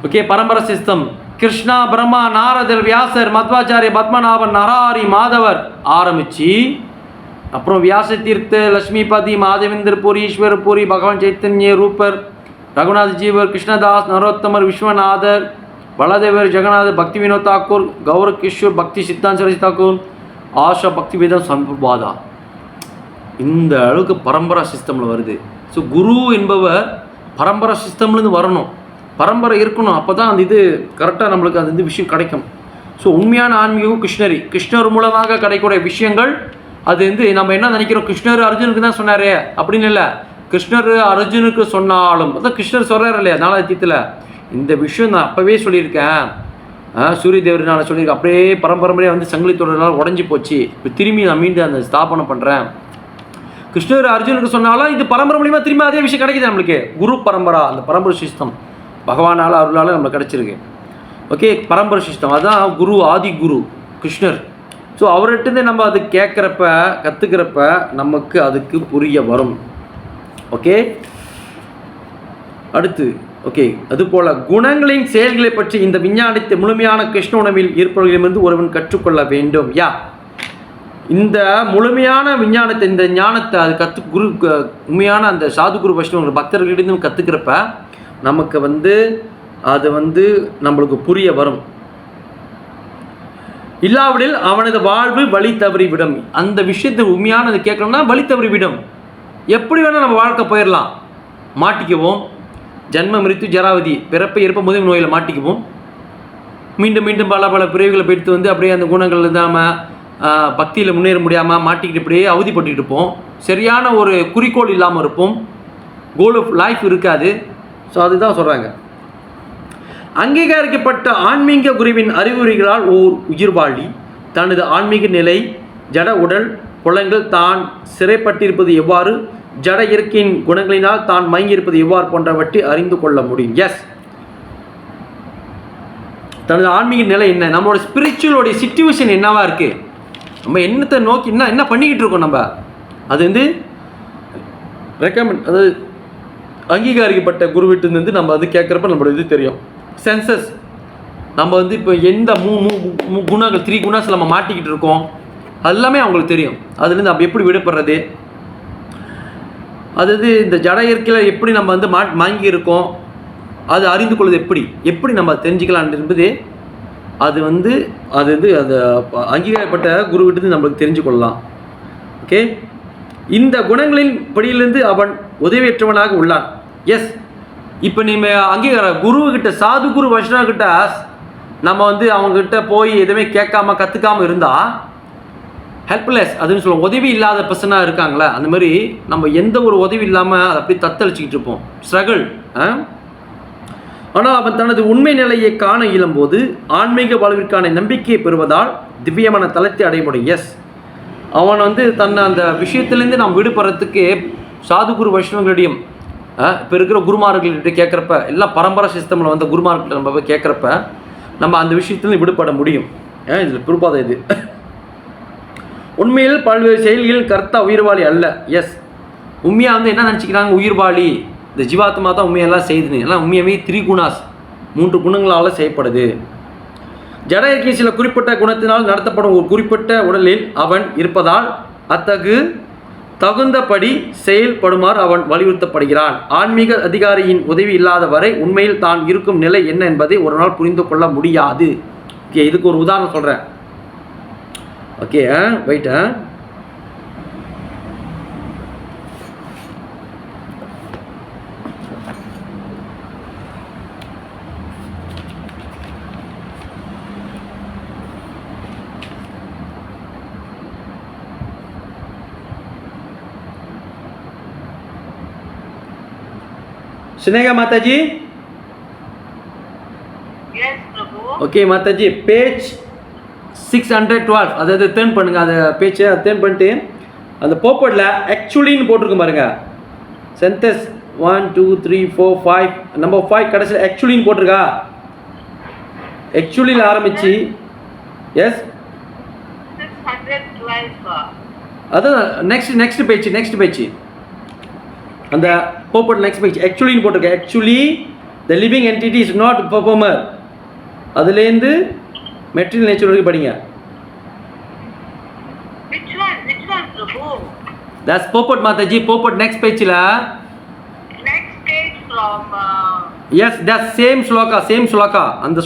ஓகே, பரம்பரா சிஸ்டம் கிருஷ்ணா, பிரம்மா, நாரதர், வியாசர், மத்வாச்சாரிய, பத்மநாபன், நரஹரி, மாதவர் ஆரம்பித்து அப்புறம் வியாச தீர்த்த, லட்சுமிபதி, மாதவேந்தர் பூரி, ஈஸ்வர் பூரி, பகவான் சைத்தன்ய ரூபர், ரகுநாத் ஜீவர், கிருஷ்ணதாஸ், நரோத்தமர், விஸ்வநாதர், பலதேவர், ஜெகநாதர், பக்தி வினோத் தாக்கூர், கௌரவ் கிஷோர், பக்தி சித்தாந்த் சரஸ்வதி தாக்கூர், ஆஷா பக்தி வேதம் சம்பிரபாதா. இந்த அளவுக்கு பரம்பரா சிஸ்டமில் வருது. ஸோ குரு என்பவர் பரம்பரா சிஸ்டம்லேருந்து வரணும், பரம்பரை இருக்கணும். அப்போ தான் அந்த இது கரெக்டாக நம்மளுக்கு அந்த விஷயம் கிடைக்கும். ஸோ உண்மையான ஆன்மீகம் கிருஷ்ணர் மூலமாக கிடைக்கக்கூடிய விஷயங்கள். அது நம்ம என்ன நினைக்கிறோம், கிருஷ்ணர் அர்ஜுனுக்கு தான் சொன்னார் அப்படின்னு இல்லை. கிருஷ்ணர் அர்ஜுனுக்கு சொன்னாலும் அதான் கிருஷ்ணர் சொல்கிறார் இல்லையா 4வது அத்தியாயத்தில், இந்த விஷயம் நான் அப்போவே சொல்லியிருக்கேன், சூரிய தேவர்னால சொல்லியிருக்கேன், அப்படியே பரம்பரையாக சங்கிலி தொடர்னால உடஞ்சி போச்சு, இப்போ திரும்பி நான் மீண்டும் அந்த ஸ்தாபனம் பண்ணுறேன். கிருஷ்ணர் அர்ஜுனுக்கு சொன்னாலும் இது பரம்பரை மூலியமாக திரும்ப அதே விஷயம் கிடைக்குது நம்மளுக்கு. குரு பரம்பரா, அந்த பரம்பரை சிஸ்டம் பகவானால் அருளால் நம்மளுக்கு கிடச்சிருக்கு. ஓகே, பரம்பரை சிஸ்டம் அதுதான் குரு, ஆதி குரு கிருஷ்ணர். ஸோ அவர்கிட்ட நம்ம அது கேட்குறப்ப கற்றுக்கிறப்ப நமக்கு அதுக்கு புரிய வரும். ஓகே, அடுத்து ஓகே, அதுபோல் குணங்களின் செயல்களை பற்றி இந்த விஞ்ஞானத்தை முழுமையான கிருஷ்ண உணவில் இருப்பவர்களிடமிருந்து ஒருவன் கற்றுக்கொள்ள வேண்டும். இந்த முழுமையான விஞ்ஞானத்தை, இந்த ஞானத்தை அது குரு உண்மையான அந்த சாது குரு வைஷ்ணவ பக்தர்களிடம் கற்றுக்கிறப்ப நமக்கு அது நம்மளுக்கு புரிய வரும். இல்லாவிடில் அவனது வாழ்வு வழி தவறிவிடும். அந்த விஷயத்தை உண்மையானது கேட்கணும்னா வழி தவறிவிடும். எப்படி வேணால் நம்ம வாழ்க்கை போயிடலாம், மாட்டிக்குவோம். ஜன்ம மிருத்து ஜராவதி, பிறப்பை இறப்ப முதுமை நோயில் மாட்டிக்குவோம். மீண்டும் மீண்டும் பல பிரிவுகளை போய்ட்டு அப்படியே அந்த குணங்கள் இல்லாமல் பக்தியில் முன்னேற முடியாமல் மாட்டிக்கிட்டு இப்படியே அவதிப்பட்டுக்கிட்டு இருப்போம். சரியான ஒரு குறிக்கோள் இல்லாமல் இருப்போம், கோல் ஆஃப் லைஃப் இருக்காது. ஸோ அதுதான் சொல்கிறாங்க. அங்கீகரிக்கப்பட்ட ஆன்மீக குருவின் அறிவுரைகளால் ஓர் உயிர்வாழி தனது ஆன்மீக நிலை, ஜட உடல் புலங்கள், தான் சிறைப்பட்டிருப்பது எவ்வாறு, ஜட இயற்கையின் குணங்களினால் தான் மயங்கியிருப்பது எவ்வாறு போன்றவற்றை அறிந்து கொள்ள முடியும். தனது ஆன்மீக நிலை என்ன, நம்மளோட ஸ்பிரிச்சுவலோடைய சிச்சுவேஷன் என்னவா இருக்குது, நம்ம என்னத்தை நோக்கி என்ன பண்ணிக்கிட்டு இருக்கோம், நம்ம அது ரெக்கமெண்ட், அதாவது அங்கீகரிக்கப்பட்ட குருவிட்டு நம்ம கேட்குறப்ப நம்மளோட இது தெரியும். சென்சஸ் நம்ம இப்போ எந்த குணங்கள் 3 குணாஸ் நம்ம மாட்டிக்கிட்டு இருக்கோம் எல்லாமே அவங்களுக்கு தெரியும். அதுலேருந்து நம்ம எப்படி விடுபடுறது, அதாவது இந்த ஜட இயற்கையில் எப்படி நம்ம வாங்கி இருக்கோம், அது அறிந்து கொள்வது எப்படி நம்ம தெரிஞ்சுக்கலாம் என்பது அது அது அங்கீகரிக்கப்பட்ட குருவிட்டு நம்மளுக்கு தெரிஞ்சு கொள்ளலாம். ஓகே, இந்த குணங்களின் படியிலிருந்து அவன் உதவியற்றவனாக உள்ளான். இப்போ நீங்கள் அங்கீகார குருக்கிட்ட, சாது குரு வைஷ்ணவர்கிட்ட நம்ம அவங்ககிட்ட போய் எதுவுமே கேட்காம கற்றுக்காமல் இருந்தால் ஹெல்ப்லெஸ் அதுன்னு சொல்லுவோம். உதவி இல்லாத பர்சனாக இருக்காங்களே, அந்த மாதிரி நம்ம எந்த ஒரு உதவி இல்லாமல் அதை அப்படி தத்தளிச்சிக்கிட்டு இருப்போம், ஸ்ட்ரகிள். ஆனால் அவன் தனது உண்மை நிலையை காண இயலும்போது ஆன்மீக வாழ்விற்கான நம்பிக்கையை பெறுவதால் திவ்யமான தளத்தை அடைய முடியும். அவன் தன்னை அந்த விஷயத்துலேருந்து நாம் விடுபடுறதுக்கு சாது குரு வைஷ்ணவர்களிடையும் இப்போ இருக்கிற குருமார்கள்கிட்ட கேட்குறப்ப, எல்லாம் பரம்பரை சிஸ்டமில் குருமார்கிட்ட நம்ம போய் கேட்குறப்ப நம்ம அந்த விஷயத்துலேருந்து விடுபட முடியும். இதில் பிற்பாத இது உண்மையில் பல்வேறு செயல்களில் கர்த்தா உயிர்வாளி அல்ல. உண்மையாக என்ன நினச்சிக்கிறாங்க, உயிர்வாளி இந்த ஜீவாத்மா தான் உண்மையெல்லாம் செய்யுதுன்னு. எல்லாம் உண்மையாகவே 3 குணாஸ் 3 குணங்களால் செய்யப்படுது. ஜட இயற்கை சில குறிப்பிட்ட குணத்தினால் நடத்தப்படும் ஒரு குறிப்பிட்ட உடலில் அவன் இருப்பதால் அத்தகு தகுந்தபடி செயல்படுமாறு அவன் வலியுறுத்தப்படுகிறான். ஆன்மீக அதிகாரியின் உதவி இல்லாத வரை உண்மையில் தான் இருக்கும் நிலை என்ன என்பதை ஒரு நாள் புரிந்து கொள்ள முடியாது. ஓகே, இதுக்கு ஒரு உதாரணம் சொல்கிறேன். Okay, wait. Sunega Mataji? Yes, Prabhu. Okay Mataji, page 612 அதாவது டேர்ன் பண்ணுங்க. அந்த பேஜை டேர்ன் பண்ணிட்டு அந்த போப்படில் ஆக்சுவலின்னு போட்டிருக்கும் பாருங்க. சென்டென்ஸ் 1 2 3 4 5 நம்பர் 5 கடைசியில் ஆக்சுவலின்னு போட்டிருக்கா. ஆக்சுவலியில் ஆரம்பிச்சு எஸ் 612. அதான் நெக்ஸ்ட் பேஜ் அந்த போப்பட் நெக்ஸ்ட் பேஜ் ஆக்சுவலின்னு போட்டிருக்க. Actually the living entity is not performer. அதுலேருந்து மெட்டீரியல் நேச்சர் வரைக்கும் படிங்க. Which one, Prabhu? That's Popat Mataji. Popat next பேஜில் Next page from. Yes that same shloka அந்த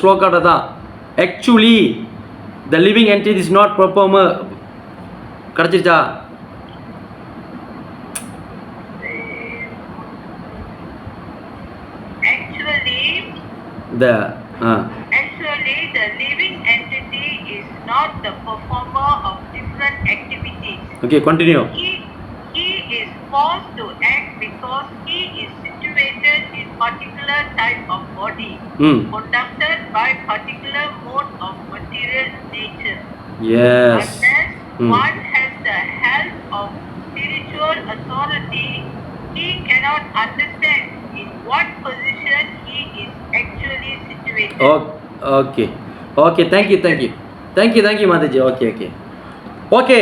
ஸ்லோகாட தான் actually the living entity is not performer. கிடச்சிருச்சா? Actually, the living entity is not the performer of different activities. Okay, continue. He is forced to act because he is situated in particular type of body, conducted by particular mode of material nature. Yes. Unless one has the help of spiritual authority, he cannot understand in what position he is actually situated. Okay. Thank you Mataji. Okay,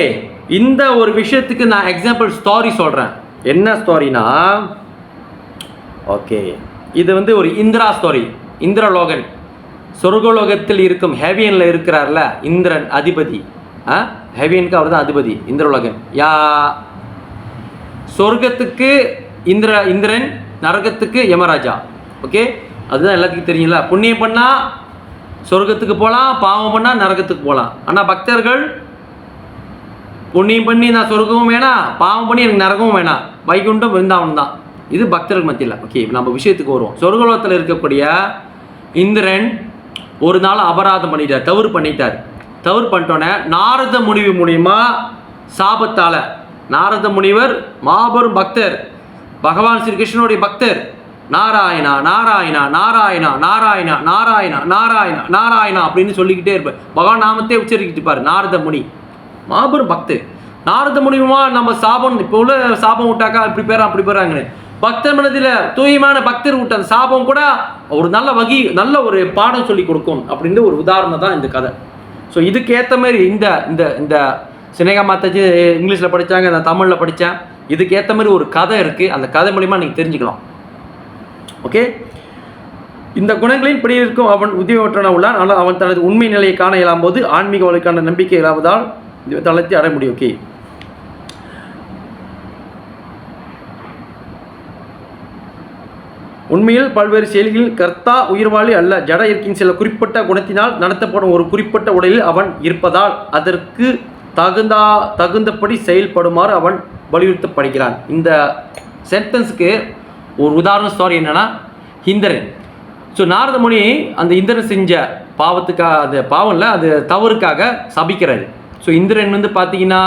இந்த ஒரு விஷயத்துக்கு நான் example story சொல்கிறேன். என்ன ஸ்டோரினா, okay, இது வந்து ஒரு Indira story. இந்திரலோகன் சொர்க்கலோகத்தில் இருக்கும் ஹேவியனில் இருக்கிறார்ல இந்திரன் அதிபதி. ஹேவியனுக்கு அவர் தான் அதிபதி. இந்திரலோகன் சொர்க்கத்துக்கு இந்திரன், நரகத்துக்கு யமராஜா. ஓகே, அதுதான் எல்லாத்துக்கும் தெரியுங்களா. புண்ணியம் பண்ணால் சொர்க்கத்துக்கு போகலாம், பாவம் பண்ணால் நரகத்துக்கு போகலாம். ஆனால் பக்தர்கள் புண்ணியம் பண்ணி நான் சொர்க்கமும் வேணாம், பாவம் பண்ணி எனக்கு நரகமும் வேணாம், வைகுண்டம் விருந்தாவனம் தான். இது பக்தர்கள் மத்தியில். ஓகே, நம்ம விஷயத்துக்கு வருவோம். சொர்க்கலோகத்தில் இருக்கக்கூடிய இந்திரன் ஒரு நாள் அபராதம் பண்ணிட்டார், தவறு பண்ணிட்டோன்னே நாரத முனிவு மூலியமா சாபத்தால், நாரத முனிவர் மாபெரும் பக்தர், பகவான் ஸ்ரீகிருஷ்ணனுடைய பக்தர். நாராயணா நாராயணா நாராயணா நாராயணா நாராயணா நாராயணா நாராயணா அப்படின்னு சொல்லிக்கிட்டே இருப்பார். பகவான் நாமத்தே உச்சரிக்கிட்டு இருப்பார் நாரத முனி. மாபெரும் பக்தர். நாரத முனிவுமா நம்ம சாபம் இப்போ உள்ள சாபம் விட்டாக்கா இப்படி பேரா அப்படி பேராங்கன்னு பக்தர் மனதில் தூய்மையான பக்தர் விட்ட அந்த சாபம் கூட ஒரு நல்ல ஒரு பாடம் சொல்லி கொடுக்கும் அப்படின்ற ஒரு உதாரணம் தான் இந்த கதை. ஸோ இதுக்கு ஏற்ற மாதிரி இந்த சினேகா மாதாஜி இங்கிலீஷில் படித்தாங்க, நான் தமிழில் படித்தேன். இதுக்கு ஏற்ற மாதிரி ஒரு கதை இருக்குது. அந்த கதை மூலிமா நீங்கள் தெரிஞ்சுக்கலாம். ஓகே, இந்த குணங்களின் படி இருக்கும் அவன் உதவியற்றவனாக உள்ளான். ஆனால் அவன் தனது உண்மை நிலையை காண இயலாத போது ஆன்மீக வாழ்க்கைக்கான நம்பிக்கை இல்லாததால் தளர்த்தி அடைய முடியும். ஓகே, உண்மையில் பல்வேறு செயல்களில் கர்த்தா உயிர்வாழி அல்ல, ஜட இருக்கின் சில குறிப்பிட்ட குணத்தினால் நடத்தப்படும் ஒரு குறிப்பிட்ட உடலில் அவன் இருப்பதால் அதற்கு தகுந்தபடி செயல்படுமாறு அவன் வலியுறுத்தப்படுகிறான். இந்த சென்டென்ஸுக்கு ஒரு உதாரண ஸ்டோரி என்னன்னா, இந்திரன். ஸோ நாரத முனி அந்த இந்திரன் செஞ்ச பாவத்துக்காக, அந்த பாவம் இல்லை, அது தவறுக்காக சபிக்கிறாரு. ஸோ இந்திரன் வந்து பார்த்தீங்கன்னா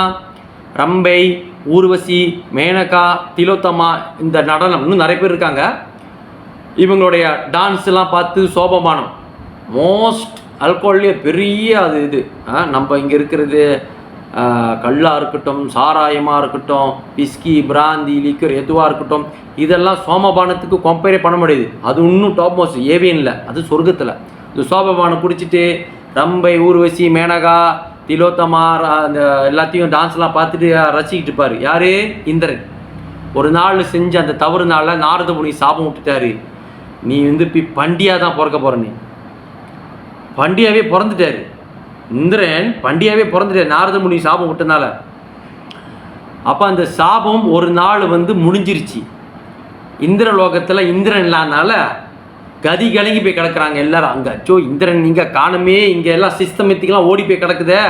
ரம்பை, ஊர்வசி, மேனகா, திலோத்தமா, இந்த நடனம் இன்னும் நிறைய பேர் இருக்காங்க. இவங்களுடைய டான்ஸ்லாம் பார்த்து சோபமானம் மோஸ்ட் ஆல்கோஹால்லே பெரிய அது இது நம்ம இங்கே இருக்கிறது கல்லாக இருக்கட்டும், சாராயமாக இருக்கட்டும், பிஸ்கி, பிராந்தி, லிக்கர் எதுவாக இருக்கட்டும், இதெல்லாம் சோமபானத்துக்கு கம்பேரே பண்ண முடியாது. அது இன்னும் டாப் மோஸ்ட் ஏவியனில், அது சொர்க்கத்தில். இந்த சோமபானம் குடிச்சிட்டு ரம்பை, ஊர்வசி, மேனகா, திலோத்தமா அந்த எல்லாத்தையும் டான்ஸ்லாம் பார்த்துட்டு ரசிக்கிட்டு இருப்பார். யார்? இந்திரன். ஒரு நாள் செஞ்ச அந்த தவறுனால நாரத முனி சாபம் விட்டுட்டாரு. நீ வந்து இப்போ பண்டியாக தான் பிறக்க போகிற, நீ பண்டியாவே பிறந்துட்டாரு. இந்திரன் பண்டியாவே பிறந்துட்டார் நாரத முனி சாபம் விட்டனால. அப்போ அந்த சாபம் ஒரு நாள் வந்து முடிஞ்சிருச்சு. இந்திரலோகத்தில் இந்திரன் இல்லாதனால கதி கலங்கி போய் கிடக்குறாங்க எல்லாரும். அங்கே அச்சோ இந்திரன் இங்கே காணுமே, இங்கே எல்லாம் சிஸ்டமேட்டிக்கெலாம் ஓடி போய் கிடக்குதே,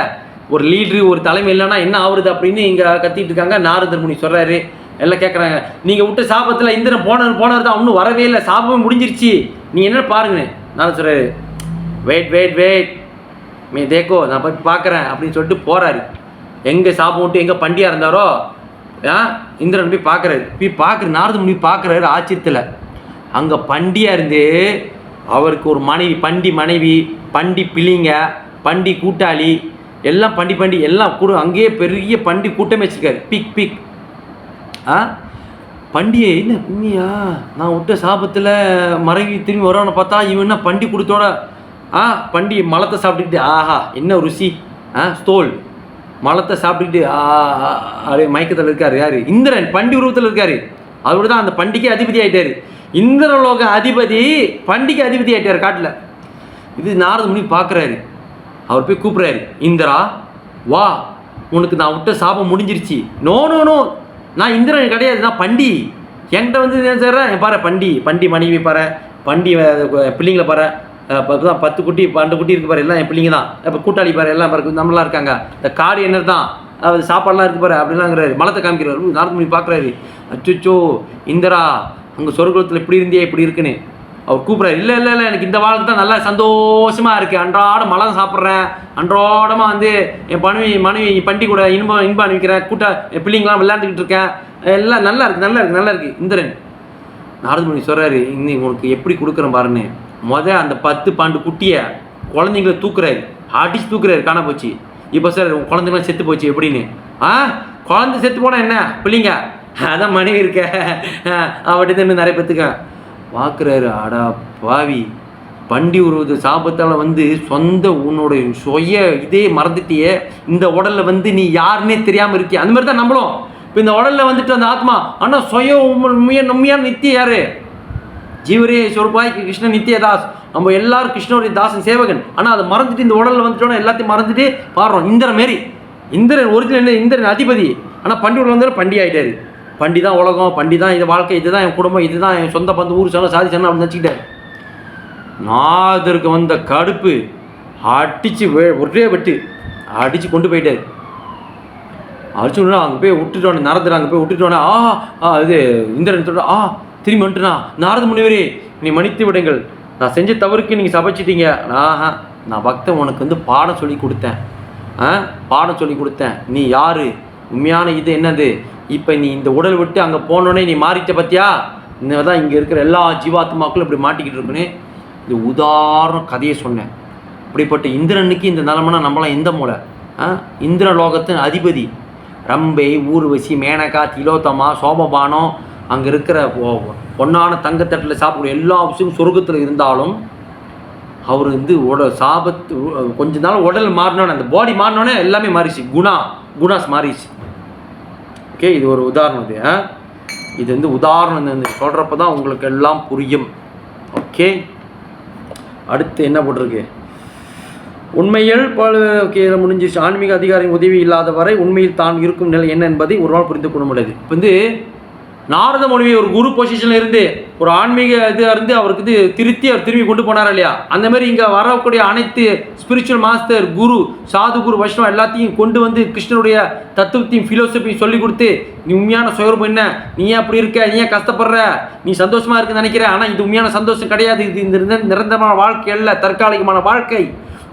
ஒரு லீட்ரு ஒரு தலைமை இல்லைன்னா என்ன ஆகுறது அப்படின்னு இங்கே கத்திட்டு இருக்காங்க. நாரதர் முனி சொல்கிறாரு, எல்லாம் கேட்குறாங்க, நீங்கள் விட்ட சாபத்தில் இந்திரன் போனவர் தான் இன்னும் வரவே இல்லை, சாபமே முடிஞ்சிருச்சு, நீங்கள் என்ன பாருங்கன்னு. நான் சொல்கிறாரு, வெயிட் மே தேக்கோ, நான் போய் பார்க்குறேன் அப்படின்னு சொல்லிட்டு போகிறாரு. எங்கே சாபம் விட்டு எங்கே பண்டியாக இருந்தாரோ இந்திரன் போய் பார்க்குறாரு. நாரத முனி பார்க்குறாரு ஆச்சரியத்தில். அங்கே பண்டியாக இருந்து அவருக்கு ஒரு மனைவி, பண்டி பிள்ளைங்க, பண்டி கூட்டாளி எல்லாம் பண்டி எல்லாம் கூட அங்கேயே பெரிய பண்டி கூட்டமே வச்சுருக்காரு. பிக் பண்டிகை என்ன உண்மையா, நான் விட்ட சாபத்தில் மறைவி திரும்பி வரோன்னு பார்த்தா இவன் என்ன பண்டி கொடுத்தோட பண்டி மலத்தை சாப்பிட்டுக்கிட்டு ஆஹா என்ன ருசி, ஸ்தோல் மலத்தை சாப்பிட்டுக்கிட்டு அப்படியே மயக்கத்தில் இருக்காரு. யார்? இந்திரன் பண்டி உருவத்தில் இருக்காரு. அவரு தான் அந்த பண்டிகை அதிபதி ஆகிட்டார். இந்திரலோக அதிபதி பண்டிகை அதிபதி ஆகிட்டார் காட்டில். இது நாரத முனி பார்க்குறாரு. அவர் போய் கூப்பிட்றாரு, இந்திரா வா, உனக்கு நான் விட்ட சாபம் முடிஞ்சிருச்சு. நோ நான் இந்திரன் கிடையாது, நான் பண்டி. என்கிட்ட வந்து சேர்றேன் பாரு, பண்டி மனைவி பாரு, பண்டி பிள்ளைங்களை பாரு, 10 குட்டி 12 குட்டி இருக்கு பாரு, எல்லாம் என் பிள்ளைங்க தான். இப்போ கூட்டாளி பாரு, எல்லாம் பாரு நம்மளாம் இருக்காங்க. இந்த காடு என்ன தான் அது சாப்பாடுலாம் இருக்கு பாரு அப்படிலாங்கிறாரு. மலத்தை காமிக்கிறாரு. நாரத முனி பார்க்குறாரு, அச்சோ இந்திரா அங்கே சொர்க்கத்தில் இப்படி இருந்தே இப்படி இருக்குன்னு. அவர் கூப்பிட்றாரு, இல்லை எனக்கு இந்த வாழ்க்கை தான் நல்லா சந்தோஷமாக இருக்குது, அன்றாடம் மலை சாப்பிட்றேன், அன்றாடமாக வந்து என் மனைவி பண்டி கூட இன்பம் அனுப்பிக்கிறேன், என் பிள்ளைங்களாம் விளையாண்டுக்கிட்டு இருக்கேன், எல்லாம் நல்லா இருக்குது. இந்திரன் நாரத முனி சொல்கிறாரு, இன்னைக்கு உனக்கு எப்படி கொடுக்குறேன் பாருன்னு. அந்த 10-12 குட்டியை குழந்தைங்கள அடிச்சு தூக்குறாரு, காண போச்சு. இப்போ சார் உன் குழந்தைங்களாம் செத்து போச்சு எப்படின்னு. குழந்தை செத்து போனால் என்ன, பிள்ளைங்க அதான் மனைவி இருக்க அவட்டு நிறைய பேத்துக்க பார்க்குறாரு. அடா பாவி, பண்டி உருவது சாபத்தால் வந்து உன்னோட இதே மறந்துட்டியே, இந்த உடலில் வந்து நீ யாருன்னே தெரியாமல் இருக்கிய. அந்த மாதிரி தான் நம்மளும் இப்போ இந்த உடலில் வந்துட்டு அந்த ஆத்மா, ஆனால் உண்மையான நித்திய யாரு? ஜீவரே சொருபாய் கிருஷ்ணன் நித்தியதாஸ். நம்ம எல்லாரும் கிருஷ்ணனுடைய தாசன் சேவகன். ஆனால் அதை மறந்துட்டு இந்த உடலில் வந்துட்டோன்னா எல்லாத்தையும் மறந்துட்டு பாடுறோம். இந்திரன் ஒரிஜினல் என்ன, இந்திரன் அதிபதி. ஆனால் பண்டி உடல் வந்தாலும் பண்டி ஆகிட்டாரு. பண்டி தான் உலகம், பண்டி தான் இது வாழ்க்கை, இதுதான் என் குடும்பம், இதுதான் என் சொந்த பந்து, ஊர் சொன்ன சாதி சொன்ன அப்படின்னு நினச்சிக்கிட்டாரு. நாதருக்கு வந்த கடுப்பு அடித்து ஒரே வெட்டு அடித்து கொண்டு போயிட்டார். அடிச்சு அங்கே போய் விட்டுட்டோன்னே, நாரதர் அங்கே போய் விட்டுட்டோன்னே இது இந்திரன் சொல்கிறா, திரும்பி வந்துட்டுனா, நாரத முனிவரே நீ மன்னித்து விடுங்கள், நான் செஞ்ச தவறுக்கு நீங்கள் சபைச்சிட்டீங்க. நான் பக்தன் உனக்கு வந்து பாடம் சொல்லி கொடுத்தேன். நீ யார், உண்மையான இது என்னது, இப்போ நீ இந்த உடல் விட்டு அங்கே போனோடனே நீ மாறிட்ட பற்றியா, இந்த தான் இங்கே இருக்கிற எல்லா ஜீவாத்மாக்களும் இப்படி மாட்டிக்கிட்டு இருக்குன்னு இது உதாரண கதையை சொன்னேன். இப்படிப்பட்ட இந்திரனுக்கு இந்த நிலமைனா நம்மளாம் எந்த மூலை? இந்திரலோகத்தின் அதிபதி ரம்பை, ஊர்வசி, மேனகா, திலோத்தமா, சோமபானம், அங்கே இருக்கிற பொன்னான தங்கத்தட்டில் சாப்பிடக்கூடிய எல்லா விஷயமும் சொர்க்கத்தில் இருந்தாலும் அவர் வந்து சாபத்து கொஞ்ச நாள் உடல் மாறினோன்னே, அந்த பாடி மாறினோன்னே எல்லாமே மாறிச்சு, குணாஸ் மாறிச்சு. ஓகே, இது ஒரு உதாரணம். இது வந்து உதாரணம் சொல்கிறப்ப தான் உங்களுக்கு எல்லாம் புரியும். ஓகே, அடுத்து என்ன போட்டிருக்கு? உண்மையில் ஓகே முடிஞ்சிச்சு. ஆன்மீக அதிகாரியின் உதவி இல்லாத வரை உண்மையில் தான் இருக்கும் நிலை என்ன என்பதை ஒரு நாள் புரிந்து கொள்ள முடியாது. இப்போ வந்து நாரத முனிவை ஒரு குரு பொசிஷனில் இருந்து ஒரு ஆன்மீக இதாக இருந்து அவருக்கு திருத்தி அவர் திரும்பி கொண்டு போனார் இல்லையா, அந்த மாதிரி இங்கே வரக்கூடிய அனைத்து ஸ்பிரிச்சுவல் மாஸ்டர், குரு, சாது குரு, வைஷ்ணவ எல்லாத்தையும் கொண்டு வந்து கிருஷ்ணனுடைய தத்துவத்தையும் ஃபிலோசபியும் சொல்லிக் கொடுத்து, நீ உண்மையான சுயரூபம் என்ன, நீ ஏன் அப்படி இருக்க, நீ ஏன் கஷ்டப்படுற, நீ சந்தோஷமாக இருக்குன்னு நினைக்கிற, ஆனால் இது உண்மையான சந்தோஷம் கிடையாது, இது இந்த நிரந்தரமான வாழ்க்கை அல்ல, தற்காலிகமான வாழ்க்கை,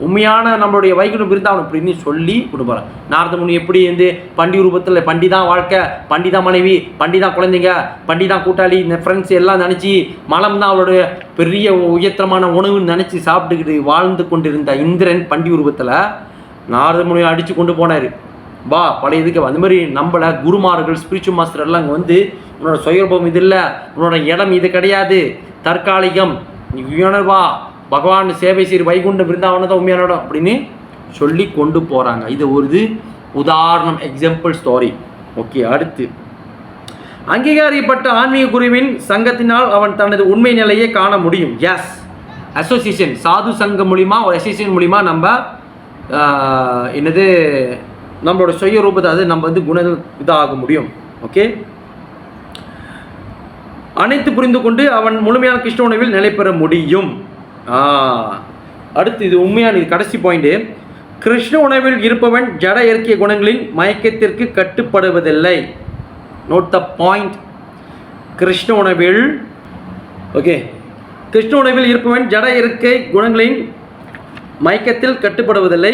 உண்மையான நம்மளுடைய வைகுண்டம் பிருந்தாவனம் அப்படின்னு சொல்லி கொடுப்பாரு. நாரத முனி எப்படி வந்து பண்டி ரூபத்தில் பண்டி தான் வாழ்க்கை, பண்டி தான் மனைவி, பண்டி தான் குழந்தைங்க, பண்டி தான் கூட்டாளி, ஃப்ரெண்ட்ஸ் எல்லாம் நினச்சி மலம் தான் அவளுடைய பெரிய உயர்த்தரமான உணவுன்னு நினச்சி சாப்பிட்டுக்கிட்டு வாழ்ந்து கொண்டிருந்த இந்திரன் பண்டி ரூபத்தில் நாரத முனியை அடித்து கொண்டு போனார். பழைய இதுக்கு அந்த மாதிரி நம்மளை குருமார்கள், ஸ்பிரிச்சுவல் மாஸ்டர் எல்லாம் இங்கே வந்து உன்னோட சுயரூபம் இது இல்லை, உன்னோட இடம் இது கிடையாது, தற்காலிகம், நீ வா பகவான் சேவை செய்ய வைகுண்ட பிருந்தாவனம் தான் உண்மையான இடம் அப்படின்னு சொல்லி கொண்டு போகிறாங்க. இது ஒரு உதாரணம், எக்ஸாம்பிள் ஸ்டோரி. ஓகே, அடுத்து அங்கீகரிக்கப்பட்ட ஆன்மீக குருவின் சங்கத்தினால் அவன் தனது உண்மை நிலையை காண முடியும். எஸ், அசோசியேஷன், சாது சங்கம் மூலிமா, ஒரு அசோசியேஷன் மூலிமா நம்ம நம்மளோட சுய ரூபத்தை அது நம்ம வந்து குண இதாக முடியும். ஓகே, அனைத்து புரிந்து கொண்டு அவன் முழுமையான கிருஷ்ண உணவில் நிலை பெற முடியும். அடுத்து இது உண்மையான இது கடைசி பாயிண்ட்டு. கிருஷ்ண உணவில் இருப்பவன் ஜட இயற்கை குணங்களின் மயக்கத்திற்கு கட்டுப்படுவதில்லை. Note the point. கிருஷ்ண உணவில் ஓகே, கிருஷ்ண உணவில் இருப்பவன் ஜட இயற்கை குணங்களின் மயக்கத்தில் கட்டுப்படுவதில்லை.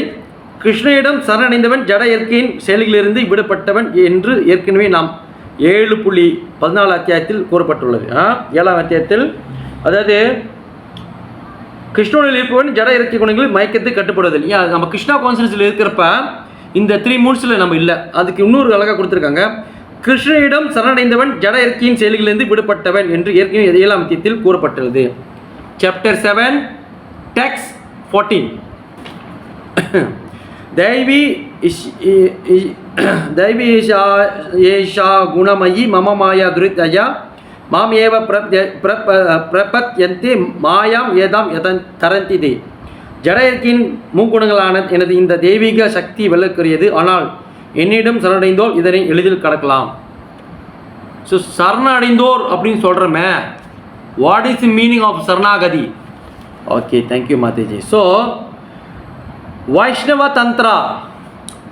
கிருஷ்ணனிடம் சரணடைந்தவன் ஜட இயற்கையின் செயல்களிலிருந்து விடுபட்டவன் என்று ஏற்கனவே நாம் 7.14 அத்தியாயத்தில் கூறப்பட்டுள்ளது. 7ஆம் அத்தியாயத்தில், அதாவது கிருஷ்ணனில் இருப்பவன் ஜட இயற்கை குணங்களில் மயக்கத்தை கட்டுப்படுவதில்லை. நம்ம கிருஷ்ணா கான்சன்ஸில் இருக்கிறப்ப இந்த 3 மூட்ஸில் நம்ம இல்லை. அதுக்கு இன்னொரு அழகாக கொடுத்துருக்காங்க. கிருஷ்ணனிடம் சரணடைந்தவன் ஜட இயற்கையின் செயல்களிலிருந்து விடுபட்டவன் என்று ஏற்கனவே 7ஆம் அத்தியாயத்தில் கூறப்பட்டுள்ளது. Chapter 7 text 14. दैवी एषा गुणमयी मम माया दुरितया माम एव प्रपद्यन्ते மாயாம் ஏதாம் தரந்தி தே. ஜட இயற்கையின் மூக்குணங்களான எனது இந்த தெய்வீக சக்தி வெல்லக்கூடியது. ஆனால் என்னிடம் சரணடைந்தோர் இதனை எளிதில் கடக்கலாம். ஸோ சரணடைந்தோர் அப்படின்னு சொல்கிறோமே, what is the meaning of sharanagati? Okay, thank you Mataji. So Vaishnava Tantra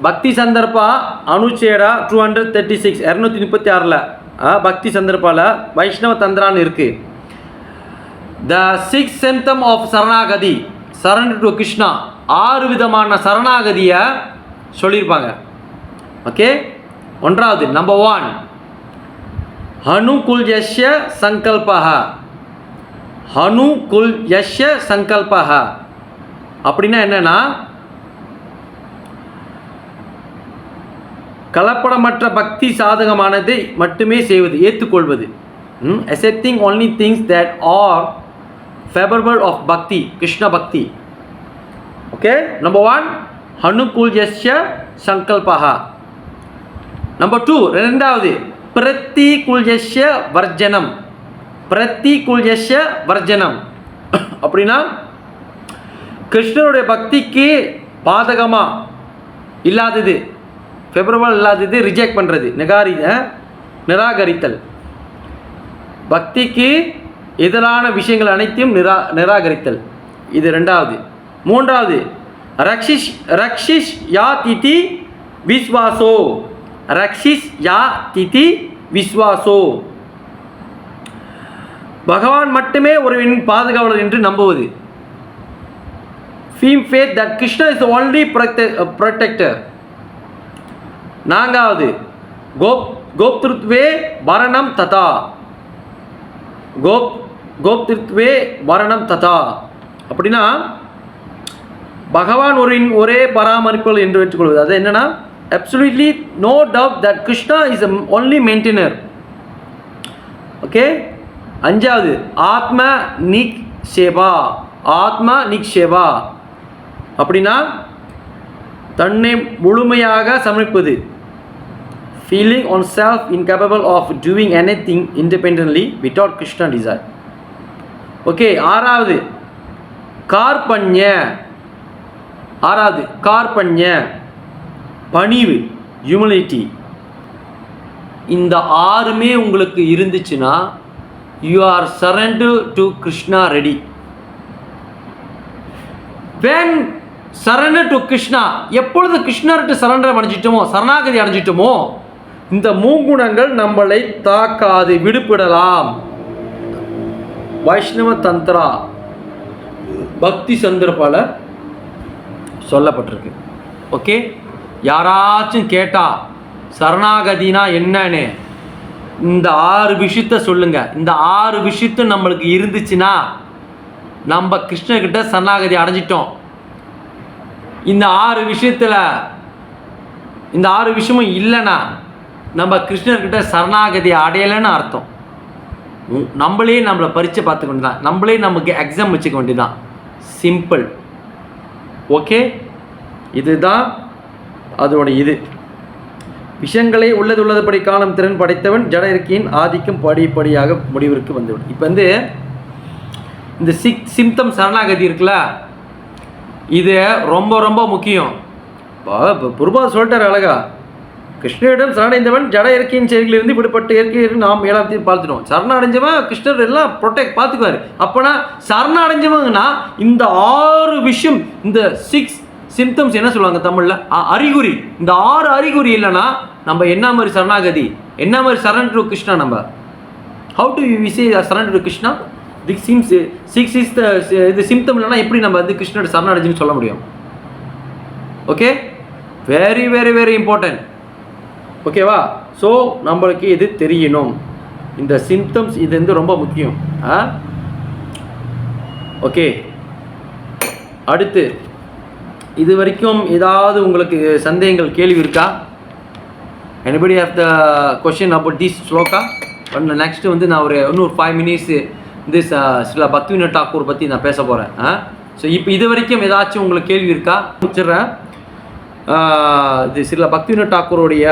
Bhakti Sandarbha அனுச்சேடா 236 236 பக்தி சந்தர்ப்பாவில் வைஷ்ணவ தந்திரான்னு இருக்குது. த 6 symptom ஆஃப் சரணாகதி, சரண்டர் டு கிருஷ்ணா, 6 விதமான சரணாகதியை சொல்லியிருப்பாங்க. ஓகே, 1வது நம்பர் 1 ஹனுகுல்யஸ்ய சங்கல்பஹ. ஹனுகுல்யஸ்ய சங்கல்பஹ அப்படின்னா என்னன்னா, கலப்படமற்ற பக்தி சாதகமானதை மட்டுமே செய்வது, ஏற்றுக்கொள்வது. accepting only things that are favorable of bhakti, Krishna bhakti. Okay, number 1 hanukulyasya sankalpaha. number 2 இரண்டாவது பிரத்திகுல்யஸ்ய வர்ஜனம். பிரத்திகுல்யஸ்ய வர்ஜனம் அப்படின்னா கிருஷ்ணருடைய பக்திக்கு பாதகமாக இல்லாதது, ஃபேவரபிள் இல்லாதது ரிஜெக்ட் பண்ணுறது, நிராகரித்தல். பக்திக்கு எதிரான விஷயங்கள் அனைத்தையும் நிராகரித்தல். இது 2வது. 3வது ரக்ஷிஷ் யா திதி விஸ்வாசோ. ரக்ஷிஷ் யா திதி விஸ்வாசோ, பகவான் மட்டுமே ஒருவனின் பாதுகாவலர் என்று நம்புவது. firm faith that Krishna is the only protector. 4வது கோப்திருத்வே வரணம் ததா. கோப்திருத்வே வரணம் ததா அப்படின்னா பகவான் ஒரே பராமரிப்பு என்று ஏற்றுக்கொள்வது. அது என்னன்னா, absolutely no doubt that Krishna is the only maintainer. Okay, 5வது ஆத்ம நிக்ஷேபா. ஆத்ம நிக்ஷேபா அப்படின்னா தன்னை முழுமையாக சமர்ப்பிப்பது. Feeling on self incapable of doing anything independently without Krishna desire. Okay, 6வது கார்பண்ய. 6வது கார்பண்ய, பணிவு, ஹியூமிலிட்டி. இந்த 6மே உங்களுக்கு இருந்துச்சுன்னா you are surrender to Krishna ready. when surrender to Krishna, எப்பொழுது கிருஷ்ணர்கிட்ட சரண்டர் அடைஞ்சிட்டோமோ, சரணாகதி அடைஞ்சிட்டோமோ, இந்த மூங்குணங்கள் நம்மளை தாக்காது, விடுபடலாம். வைஷ்ணவ தந்திரா பக்தி சந்தர்ப்பால சொல்லப்பட்டிருக்கு. ஓகே, யாராச்சும் கேட்டா சரணாகதினா என்னன்னு இந்த 6 விஷயத்த சொல்லுங்க. இந்த 6 விஷயத்த நம்மளுக்கு இருந்துச்சுன்னா நம்ம கிருஷ்ணர்கிட்ட சரணாகதி அடைஞ்சிட்டோம். இந்த 6 விஷயத்தில் இந்த 6 விஷயமும் இல்லைன்னா நம்ம கிருஷ்ணர்கிட்ட சரணாகதி அடையலைன்னு அர்த்தம். நம்மளே நம்மளை பரீட்சை பார்த்துக்க தான், நம்மளே நமக்கு எக்ஸாம் வச்சுக்க வேண்டியதுதான். சிம்பிள். ஓகே, இதுதான் அதோட விஷயங்களை உள்ளதுபடி காணும் திறன் படைத்தவன் ஜட இருக்கையின் ஆதிக்கம் படிப்படியாக முடிவிற்கு வந்துவிடும். இப்போ இந்த 6 symptom சரணாகதி இருக்குல்ல, இது ரொம்ப ரொம்ப முக்கியம். புருபாத் சொல்லிட்டார் அழகா, கிருஷ்ணரிடம் சரணடைந்தவன் ஜட இயற்கையின் செயல்களிலிருந்து விடுபட்ட இயற்கையை நாம் 7வது பார்த்துட்டோம். சரணடைஞ்சவன் கிருஷ்ணர் எல்லாம் ப்ரொடெக்ட் பார்த்துக்குவார். அப்போனா சரணடைஞ்சவங்கன்னா இந்த 6 விஷயம், இந்த 6 சிம்டம்ஸ் என்ன சொல்லுவாங்க தமிழில், அறிகுறி, இந்த 6 அறிகுறி இல்லைன்னா நம்ம என்ன மாதிரி சரணாகதி, என்ன மாதிரி சரண் டு கிருஷ்ணா, நம்ம how do we say surrender Krishna, this seems 6 is the இது சிம்டம் இல்லைன்னா எப்படி நம்ம வந்து கிருஷ்ணர் சரணடைஞ்சுன்னு சொல்ல முடியும்? Okay, very very very important. ஓகேவா? ஸோ நம்மளுக்கு இது தெரியணும், இந்த சிம்டம்ஸ் இது வந்து ரொம்ப முக்கியம். ஓகே, அடுத்து இது வரைக்கும் ஏதாவது உங்களுக்கு சந்தேகங்கள், கேள்வி இருக்கா? anybody have the question about this shloka? Next வந்து நான் இன்னொரு 5 minutes இந்த ஸ்ரீல பக்திவினோத் தாக்கூர் பற்றி நான் பேச போகிறேன். ஸோ இப்போ இது வரைக்கும் ஏதாச்சும் உங்களுக்கு கேள்வி இருக்கா? முடிச்சிடுறேன். இது ஸ்ரீல பக்திவினோத் தாக்கூருடைய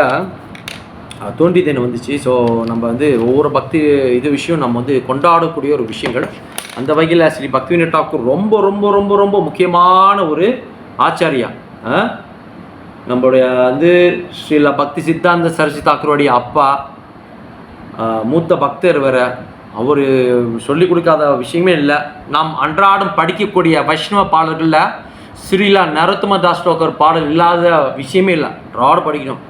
தோன்றி தினம் வந்துச்சு. ஸோ நம்ம வந்து ஒவ்வொரு பக்தி இது விஷயம் நம்ம வந்து கொண்டாடக்கூடிய ஒரு விஷயங்கள். அந்த வகையில் ஸ்ரீ பக்திவினோத் தாக்கூர் ரொம்ப ரொம்ப ரொம்ப ரொம்ப முக்கியமான ஒரு ஆச்சாரியா. நம்மளுடைய வந்து ஸ்ரீல பக்தி சித்தாந்த சரஸ்வதி தாக்கூருடைய அப்பா, மூத்த பக்தர் வேற. அவர் சொல்லிக் கொடுக்காத விஷயமே இல்லை. நாம் அன்றாடம் படிக்கக்கூடிய வைஷ்ணவ பாடல்களில் ஸ்ரீலா நரோத்தம தாஸ் தாக்கூர் பாடல் இல்லாத விஷயமே இல்லை. அன்றாடம் படிக்கணும்,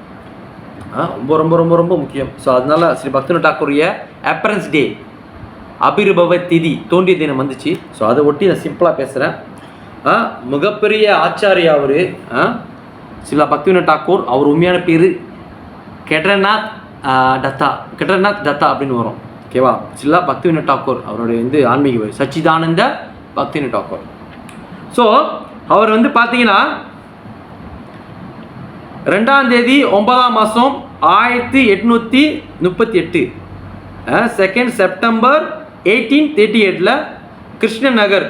ரொம்ப ரொம்ப ரொம்ப ரொம்ப முக்கியம். ஸோ அதனால ஸ்ரீ பக்திவினோத் தாக்கூருடைய அப்பியரன்ஸ் டே, அபிர்பவ திதி, தோன்றிய தினம் வந்துச்சு. ஸோ அதை ஒட்டி நான் சிம்பிளாக பேசுகிறேன். மிகப்பெரிய ஆச்சாரியா அவர் ஸ்ரீல பக்திவினோத் தாக்கூர். அவர் உண்மையான பேர் கேட்ரநாத் தத்தா அப்படின்னு வரும். ஓகேவா? ஸ்ரீல பக்திவினோத் தாக்கூர் அவருடைய வந்து ஆன்மீக பேர் சச்சிதானந்த பக்திவினோத் தாக்கூர். ஸோ அவர் வந்து பார்த்தீங்கன்னா 2ஆம் தேதி 9ஆம் மாதம் 1838, 2 செப்டம்பர் 1838 கிருஷ்ண நகர்,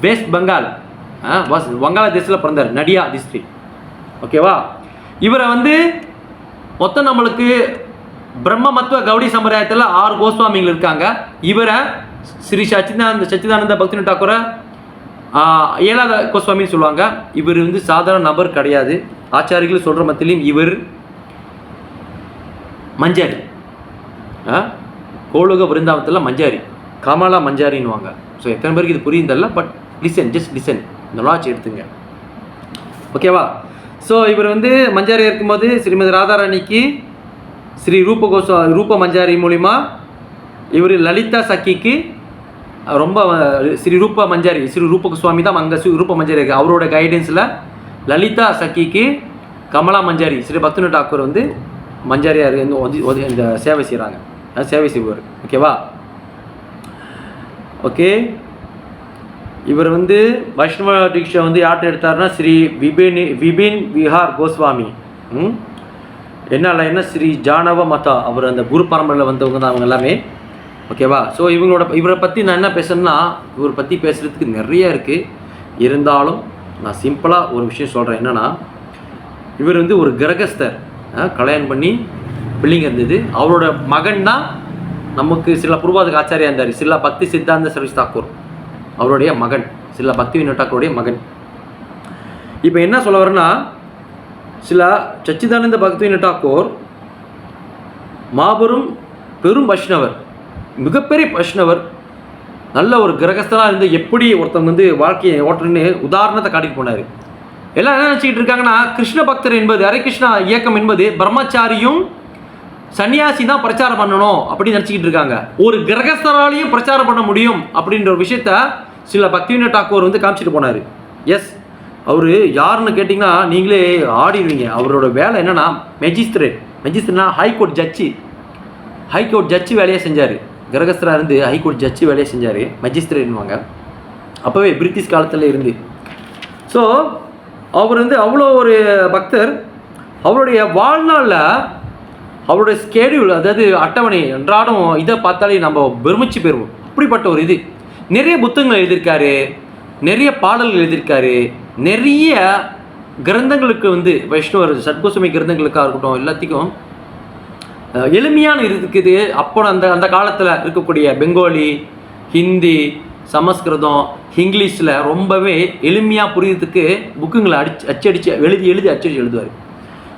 வெஸ்ட் பெங்கால், வங்காளதேசத்தில் பிறந்தார், நடியா டிஸ்ட்ரிக்ட். ஓகேவா? இவரை வந்து மொத்தம் நம்மளுக்கு பிரம்ம மத்துவ கௌடி சம்பிரதாயத்தில் 6 கோஸ்வாமிகள் இருக்காங்க. இவரை ஸ்ரீ சச்சிதானந்த பக்திவினோத் தாக்கூரை 7வது கோஸ்வாமின்னு சொல்லுவாங்க. இவர் வந்து சாதாரண நபர் கிடையாது. ஆச்சாரிகள் சொல்கிற மத்தியிலையும் இவர் மஞ்சாரி, கோலுக விருந்தாவத்தில் மஞ்சாரி, கமலா மஞ்சாரின்னுவாங்க. ஸோ எத்தனை பேருக்கு இது புரியுதல்ல, பட் லிசன், ஜஸ்ட் லிசன், இந்த நாலேஜ் எடுத்துங்க. ஓகேவா? ஸோ இவர் வந்து மஞ்சாரியாக இருக்கும்போது ஸ்ரீமதி ராதாராணிக்கு ஸ்ரீ ரூப மஞ்சாரி மூலிமா இவர் லலிதா சக்கிக்கு ரொம்ப ஸ்ரீ ரூப மஞ்சாரி, ஸ்ரீ ரூப கோஸ்வாமி தான் அங்கே ரூப மஞ்சாரி இருக்குது. அவரோட கைடன்ஸில் லலிதா சக்கிக்கு கமலா மஞ்சாரி, ஸ்ரீ பக்திவினோத் தாக்கூர் வந்து மஞ்சாரியாக இருந்து இந்த சேவை செய்கிறாங்க, சேவை செய்வார். ஓகேவா? ஓகே, இவர் வந்து வைஷ்ணவ தீட்சை வந்து யார்கிட்ட எடுத்தாருன்னா ஸ்ரீ விபின் விஹார் கோஸ்வாமி. என்ன ஸ்ரீ ஜானவ மதா, அவர் அந்த குரு பரம்பரையில் வந்தவங்க தான் அவங்க எல்லாமே. ஓகேவா? ஸோ இவரை பற்றி நான் என்ன பேசுகிறேன்னா, இவரை பற்றி பேசுகிறதுக்கு நிறைய இருக்குது. இருந்தாலும் நான் சிம்பிளாக ஒரு விஷயம் சொல்கிறேன். என்னென்னா, இவர் வந்து ஒரு கிரகஸ்தர், கல்யாணம் பண்ணி பிள்ளைங்க இருந்தது. அவரோட மகன் தான் நமக்கு சில பூர்வாதிக ஆச்சாரியா இருந்தார், சில பக்தி சித்தாந்த சரஸ்வதி தாக்கூர், அவருடைய மகன், சில பக்திவினோத் தாக்கூருடைய மகன். இப்போ என்ன சொல்ல வரேன்னா, சில சச்சிதானந்த பக்திவினோத் தாக்கூர் மாபெரும் பெரும் வைஷ்ணவர், மிகப்பெரிய வைஷ்ணவர், நல்ல ஒரு கிரகஸ்தனாக இருந்து எப்படி ஒருத்தவங்க வந்து வாழ்க்கையை ஓட்டுறன்னு உதாரணத்தை காட்டிட்டு போனார். எல்லாம் என்ன நினச்சிக்கிட்டு இருக்காங்கன்னா, கிருஷ்ண பக்தர் என்பது, ஹரே கிருஷ்ணா இயக்கம் என்பது பிரம்மச்சாரியும் சன்னியாசி தான் பிரச்சாரம் பண்ணணும் அப்படின்னு நினச்சிக்கிட்டு இருக்காங்க. ஒரு கிரகஸ்தராலையும் பிரச்சாரம் பண்ண முடியும் அப்படின்ற ஒரு விஷயத்த சில பக்திவினோத் தாக்கூர் வந்து காமிச்சிட்டு போனார். எஸ், அவர் யாருன்னு கேட்டிங்கன்னா நீங்களே ஆடிடுவீங்க. அவரோட வேலை என்னென்னா மெஜிஸ்ட்ரேட்னா ஹைகோர்ட் ஜட்ஜி வேலையை செஞ்சார். கிரகஸ்தராக இருந்து ஹைகோர்ட் ஜட்ஜி வேலையை செஞ்சார், மெஜிஸ்ட்ரேட்னுவாங்க. அப்போவே பிரிட்டிஷ் காலத்தில் இருந்து. ஸோ அவர் வந்து அவ்வளோ ஒரு பக்தர். அவருடைய வாழ்நாளில் அவருடைய ஸ்கெடியூல், அதாவது அட்டவணை, அன்றாடம் இதை பார்த்தாலே நம்ம பெருமிச்சு போயிடுவோம். அப்படிப்பட்ட ஒரு இது. நிறைய புத்தகங்கள் எழுதியிருக்காரு, நிறைய பாடல்கள் எழுதியிருக்காரு, நிறைய கிரந்தங்களுக்கு வந்து வைஷ்ணவர் சத்கோஸ்வாமி கிரந்தங்களுக்காக இருக்கட்டும், எல்லாத்துக்கும் எளிமையான இருக்குது. அப்போ அந்த காலத்தில் இருக்கக்கூடிய பெங்காலி, ஹிந்தி, சமஸ்கிருதம், இங்கிலீஷில் ரொம்பவே எளிமையாக புரியறதுக்கு புக்குங்களை அச்சடித்து அச்சடித்து எழுதுவார்.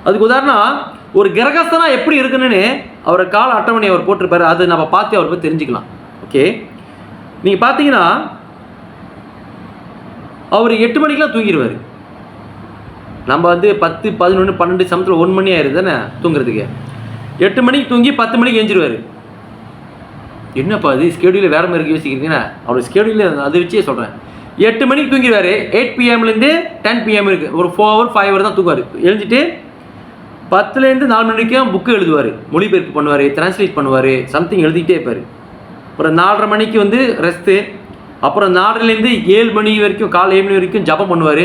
அதுக்கு உதாரணம், ஒரு கிரகஸ்தனா எப்படி இருக்குன்னு அவர் கால அட்டவணை அவர் போட்டிருப்பாரு. அதை நம்ம பார்த்து அவர் போய் தெரிஞ்சுக்கலாம். ஓகே, நீங்கள் பார்த்தீங்கன்னா அவர் 8 மணிக்கெலாம் தூங்கிடுவார். நம்ம வந்து 10, 11, 12 சமயத்தில் 1 மணி ஆயிடுது தானே தூங்குறதுக்கு. 8 மணிக்கு தூங்கி 10 மணிக்கு எழுந்திருவார். என்னப்பா அது ஸ்கெடியூலில் வேறு மாதிரி யோசிக்கிறீங்கன்னா, அவர் ஸ்கெடியூலில் அதை வச்சே சொல்கிறேன். 8 மணிக்கு தூங்கிடுவார். 8 PM to 10 PM இருக்குது, ஒரு 4 hour 5 hour தான் தூங்குவார். எழுந்துட்டு 10லேருந்து 4 மணி வரைக்கும் புக்கு எழுதுவார், மொழிபெயர்ப்பு பண்ணுவார், டிரான்ஸ்லேட் பண்ணுவார், சம்திங் எழுதிக்கிட்டே இருப்பார். அப்புறம் 4:30 மணிக்கு வந்து ரெஸ்ட்டு. அப்புறம் 4லேருந்து 7 மணி வரைக்கும், காலை 7 மணி வரைக்கும் ஜபம் பண்ணுவார்,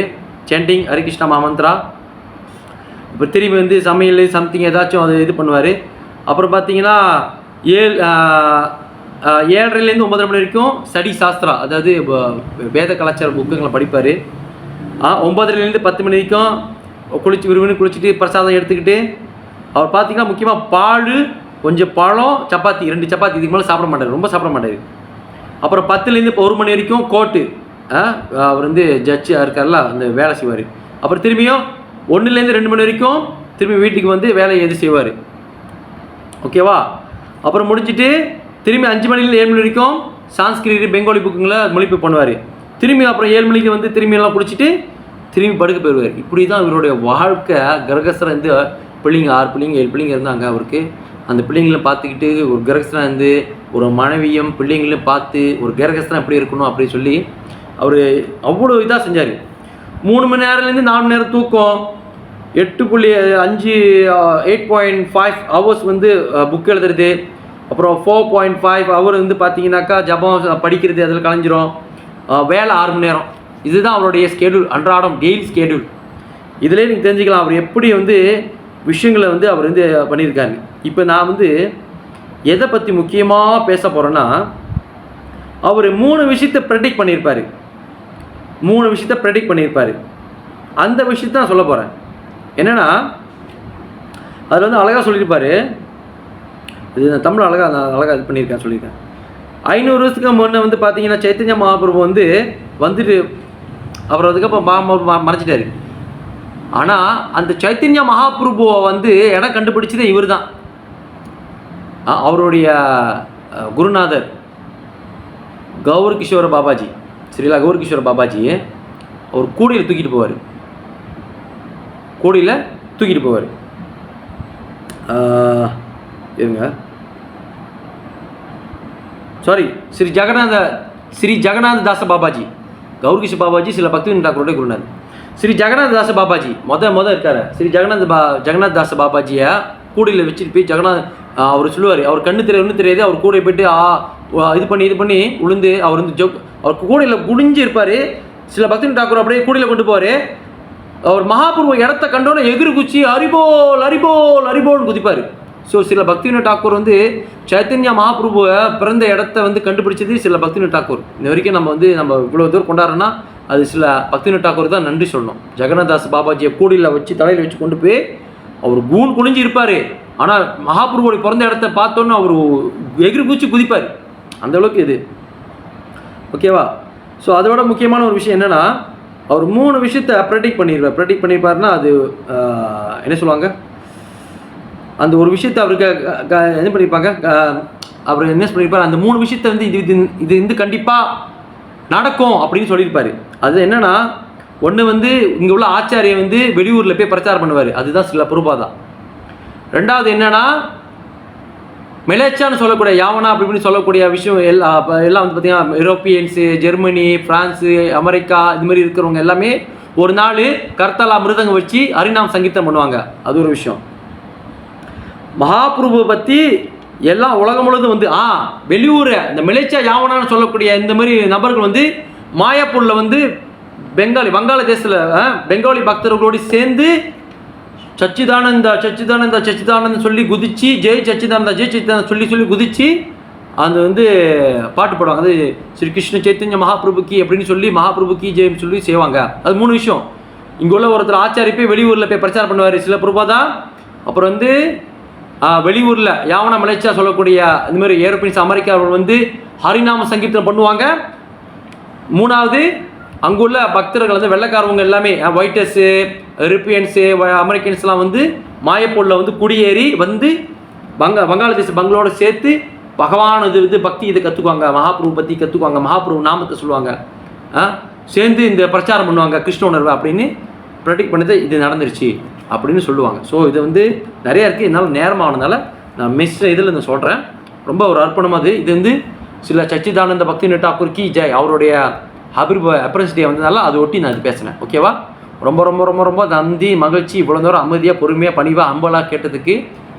சேண்டிங் ஹரிகிருஷ்ணா மகாமந்திரா. இப்போ திரும்பி வந்து சமையல் சம்திங் ஏதாச்சும் அது இது பண்ணுவார். அப்புறம் பார்த்தீங்கன்னா 7:30லேருந்து 9:30 மணி வரைக்கும் ஸ்டடி சாஸ்திரா, அதாவது வேத கலாச்சார புக்குங்களை படிப்பார். 9:30லேருந்து 10 மணி வரைக்கும் விறுவிறுன்னு குளிச்சுட்டு பிரசாதம் எடுத்துக்கிட்டு அவர் பார்த்தீங்கன்னா முக்கியமாக பால், கொஞ்சம் பழம், சப்பாத்தி, 2 சப்பாத்தி, இதுக்கு மேலே சாப்பிட மாட்டார், ரொம்ப சாப்பிட மாட்டார். அப்புறம் 10லேருந்து 1 மணி வரைக்கும் கோர்ட்டு, அவர் வந்து ஜட்ஜாக இருக்கார்ல, அந்த வேலை செய்வார். அப்புறம் திரும்பியும் 1லேருந்து 2 மணி வரைக்கும் திரும்பி வீட்டுக்கு வந்து வேலையை எது செய்வார். ஓகேவா? அப்புறம் முடிச்சுட்டு திரும்பி 5 மணிலேருந்து 7 மணி வரைக்கும் சான்ஸ்கிரிட் பெங்காலி புக்குங்களை மொழிபெயர்ப்பு பண்ணுவார். திரும்பி அப்புறம் 7 மணிக்கு வந்து திரும்பி எல்லாம் குடிச்சிட்டு திரும்பி படுக்க போயிடுவார். இப்படி தான் இவருடைய வாழ்க்கை. கிரகஸ்தராக இருந்து பிள்ளைங்க 6 பிள்ளைங்க 7 பிள்ளைங்க இருந்தாங்க அவருக்கு. அந்த பிள்ளைங்களும் பார்த்துக்கிட்டு ஒரு கிரகஸ்தராக இருந்து ஒரு மனைவியும் பிள்ளைங்களையும் பார்த்து ஒரு கிரகஸ்தரம் எப்படி இருக்கணும் அப்படின்னு சொல்லி அவர் அவ்வளோ இதாக செஞ்சார். 3 மணி நேரம்லேருந்து 4 மணி நேரம் தூக்கம், 8.5 ஹவர்ஸ் வந்து புக் எழுதுறது, அப்புறம் 4.5 ஹவர் வந்து பார்த்தீங்கன்னாக்கா ஜபம் படிக்கிறது, அதில் கலைஞ்சிரும். வேலை 6 மணி நேரம். இதுதான் அவருடைய ஸ்கெடியூல், அன்றாடம் டெய்லி ஸ்கெடியூல். இதிலே நீங்கள் தெரிஞ்சுக்கலாம் அவர் எப்படி வந்து விஷயங்களை வந்து அவர் வந்து பண்ணியிருக்காரு. இப்போ நான் வந்து எதை பற்றி முக்கியமாக பேச போகிறேன்னா, அவர் 3 விஷயத்தை ப்ரெடிக்ட் பண்ணியிருப்பார். 3 விஷயத்தை ப்ரெடிக்ட் பண்ணியிருப்பார். அந்த விஷயத்தை நான் சொல்ல போகிறேன். என்னென்னா, அதில் வந்து அழகாக சொல்லியிருப்பார். இது நான் தமிழ் அழகாக இது பண்ணியிருக்கேன் சொல்லியிருக்கேன். 500 வருஷத்துக்கு முன்னே வந்து பார்த்தீங்கன்னா சைத்தன்ய மகாபிரபு வந்துட்டு அப்புறம் அதுக்கப்புறம் மறைச்சிட்டாரு. ஆனால் அந்த சைத்தன்ய மகாபிரபுவை வந்து இடம் கண்டுபிடிச்சதே இவர் தான். அவருடைய குருநாதர் கௌர் கிஷோர பாபாஜி, ஸ்ரீலா கௌர் கிஷோர பாபாஜி, அவர் கூடையில் தூக்கிட்டு போவார். இருங்க, சாரி, ஸ்ரீ ஜெகநாத தாச பாபாஜி, கௌர் கிஷோர் பாபாஜி சில பக்திவினோத டாக்கூருடைய குருநாதர். ஸ்ரீ ஜெகநாத தாச பாபாஜி மொதல் இருக்கார். ஸ்ரீ ஜெகநாத தாச பாபாஜியை கூடையில் வச்சுட்டு போய் அவர் சொல்லுவார், அவர் கண்ணு தெரியாது, அவர் கூடை போய்ட்டு இது பண்ணி உளுந்து அவர் வந்து அவர் கூடையில் குடிஞ்சு இருப்பார். சில பக்திவினோத டாக்கூர் அப்படியே கூடையில் கொண்டு போவார். அவர் மகாபுருவ இடத்த கண்டோன்னே எகிரி குச்சி அரிபோல் அரிபோல் அரிபோல்னு குதிப்பார். ஸோ சில பக்திவினோத டாக்கூர் வந்து சைத்தன்யா மகாபிரபுவை பிறந்த இடத்த வந்து கண்டுபிடிச்சது சில பக்திவினோத டாக்கூர். இந்த வரைக்கும் நம்ம இவ்வளோ தூரம் கொண்டாடுறோன்னா அது சில பக்திவினோத டாக்கூர் தான் நன்றி சொல்லணும். ஜெகநாதாஸ் பாபாஜியை கூடையில் வச்சு தலையில் வச்சு கொண்டு போய் அவர் குனிஞ்சு இருப்பார். ஆனால் மகாபிரபுவோட பிறந்த இடத்த பார்த்தோன்னு அவர் எகிரி குச்சி குதிப்பார். அந்தளவுக்கு இது. ஓகேவா? ஸோ அதோட முக்கியமான ஒரு விஷயம் என்னென்னா, அவர் 3 விஷயத்தை ப்ரெடிக்ட் பண்ணியிருப்பாருன்னா அது என்ன சொல்லுவாங்க, அந்த ஒரு விஷயத்தை அவருக்கு என்ன பண்ணியிருப்பாங்க, அவர் என்ன பண்ணியிருப்பார், அந்த 3 விஷயத்தை வந்து இது வந்து கண்டிப்பாக நடக்கும் அப்படின்னு சொல்லியிருப்பார். அது என்னென்னா, ஒன்று வந்து இங்கே உள்ள ஆச்சாரியை வந்து வெளியூரில் போய் பிரச்சாரம் பண்ணுவார், அதுதான் சில பிரபுபாதா. 2வது என்னென்னா, மெலேச்சான்னு சொல்லக்கூடிய யாவனா அப்படின்னு சொல்லக்கூடிய விஷயம் எல்லாம் வந்து பார்த்தீங்கன்னா யூரோப்பியன்ஸு, ஜெர்மனி, ஃப்ரான்ஸு, அமெரிக்கா இது மாதிரி இருக்கிறவங்க எல்லாமே ஒரு நாள் கர்த்தாலா மிருதங்க வச்சு ஹரிநாம் சங்கீதம் பண்ணுவாங்க. அது ஒரு விஷயம். மகாபிரபுவை பற்றி எல்லாம் உலகம் முழுவதும் வந்து வெளியூர் இந்த மெலேச்சா யாவனான்னு சொல்லக்கூடிய இந்த மாதிரி நபர்கள் வந்து மாயாப்பூரில் வந்து வங்காளதேசத்தில் பெங்காலி பக்தர்களோடு சேர்ந்து சச்சிதானந்தா சொல்லி குதிச்சு ஜெய் சச்சிதானந்தா சொல்லி குதிச்சு அந்த வந்து பாட்டு பாடுவாங்க. அது ஸ்ரீ கிருஷ்ண சைத்தன்ய மகாபிரபுக்கு அப்படின்னு சொல்லி மகாபிரபுக்கு ஜெயம் சொல்லி செய்வாங்க. அது 3 விஷயம். இங்கே உள்ள ஒருத்தர் ஆச்சாரி போய் வெளியூரில் போய் பிரச்சாரம் பண்ணுவார் சில பிரபுபாதா. அப்புறம் வந்து வெளியூரில் யாவனா மலேச்சா சொல்லக்கூடிய இந்த மாதிரி ஏரோப்பியன்ஸ் அமெரிக்காவில் வந்து ஹரிநாம சங்கீதம் பண்ணுவாங்க. மூணாவது அங்குள்ள பக்தர்கள் வந்து வெள்ளைக்காரவங்க எல்லாமே ஒயிட்டர்ஸு, யூரோப்பியன்ஸு, அமெரிக்கன்ஸ்லாம் வந்து மாயப்பொருளில் வந்து குடியேறி வந்து வங்காளதேச பங்களோட சேர்த்து பகவான் இது பக்தி இதை கற்றுக்குவாங்க, மகாபிரபு பற்றி கற்றுக்குவாங்க, மகாபிரபு நாமத்தை சொல்லுவாங்க, சேர்ந்து இந்த பிரச்சாரம் பண்ணுவாங்க கிருஷ்ண உணர்வை அப்படின்னு ப்ரெடிக்ட் பண்ணது இது நடந்துருச்சு அப்படின்னு சொல்லுவாங்க. ஸோ இது வந்து நிறையா இருக்குது. என்னால் நேரமானதுனால நான் இதில் நான் சொல்கிறேன். ரொம்ப ஒரு அர்ப்பணமாக இது வந்து சில சச்சிதானந்த பக்தி டாக்கூர் கி ஜெய் அவருடைய அப்ரன்ஸ் டே வந்ததால அதை ஒட்டி நான் இது பேசினேன். ஓகேவா? ரொம்ப ரொம்ப ரொம்ப ரொம்ப நன்றி, மகிழ்ச்சி. இவ்வளோ நேரம் அமைதியாக பொறுமையாக பணிவாக அம்பலாக கேட்டதுக்கு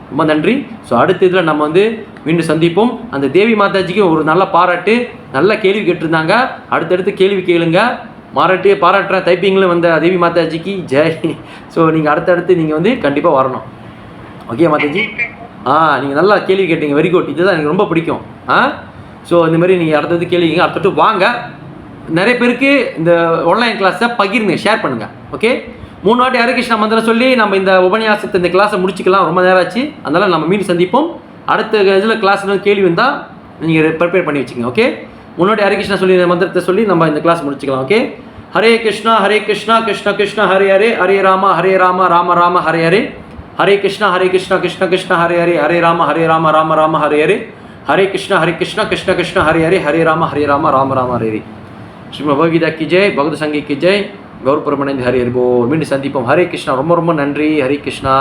ரொம்ப நன்றி. ஸோ அடுத்த இதில் நம்ம வந்து மீண்டும் சந்திப்போம். அந்த தேவி மாதாஜிக்கு ஒரு நல்ல பாராட்டு, நல்ல கேள்வி கேட்டிருந்தாங்க. அடுத்தடுத்து கேள்வி கேளுங்க. பாராட்டுறேன். டைப்பிங்கில் வந்த தேவி மாதாஜிக்கு ஜெய். ஸோ நீங்கள் அடுத்தடுத்து நீங்கள் வந்து கண்டிப்பாக வரணும். ஓகே மாதாஜி? நீங்கள் நல்லா கேள்வி கேட்டீங்க, வெரி குட். இதுதான் எனக்கு ரொம்ப பிடிக்கும். ஸோ இந்த மாதிரி நீங்கள் அடுத்தது கேள்விங்க, அடுத்தடுத்து வாங்க. நிறைய பேருக்கு இந்த ஆன்லைன் கிளாஸை பகிர்ந்து ஷேர் பண்ணுங்கள். ஓகே? 3 வாட்டி ஹரே கிருஷ்ணா மந்திரம் சொல்லி நம்ம இந்த உபன்யாசத்தை இந்த கிளாஸை முடிச்சிக்கலாம். ரொம்ப நேரம் ஆச்சு. அதனால் நம்ம மீண்டும் சந்திப்போம். அடுத்த இதில் கிளாஸில் கேள்வி வந்தால் நீங்கள் ப்ரிப்பேர் பண்ணி வச்சுங்க. ஓகே? 3 வாட்டி ஹரே கிருஷ்ணா சொல்லி மந்திரத்தை சொல்லி நம்ம இந்த கிளாஸ் முடிச்சிக்கலாம். ஓகே? ஹரே கிருஷ்ணா கிருஷ்ணா கிருஷ்ணா ஹரே ஹரே, ஹரே ராம ராம ராம ஹரே ஹரே, ஹரே கிருஷ்ணா கிருஷ்ணா கிருஷ்ணா ஹரே ஹரே, ஹரே ராம ராம ராம ஹரே ஹரே, ஹரே கிருஷ்ணா கிருஷ்ணா கிருஷ்ணா ஹரே ஹரே, ஹரே ராம ராம ராம ஹரே ஹரே. ஸ்ரீ பகவத்கீதா கி ஜெய், பகவத் சங்கீத் கி ஜெய், கௌரவ பிரமணந்தி ஹரி ஹரி போல். மீண்டும் சந்திப்போம். ஹரே கிருஷ்ணா. ரொம்ப ரொம்ப நன்றி. ஹரே கிருஷ்ணா.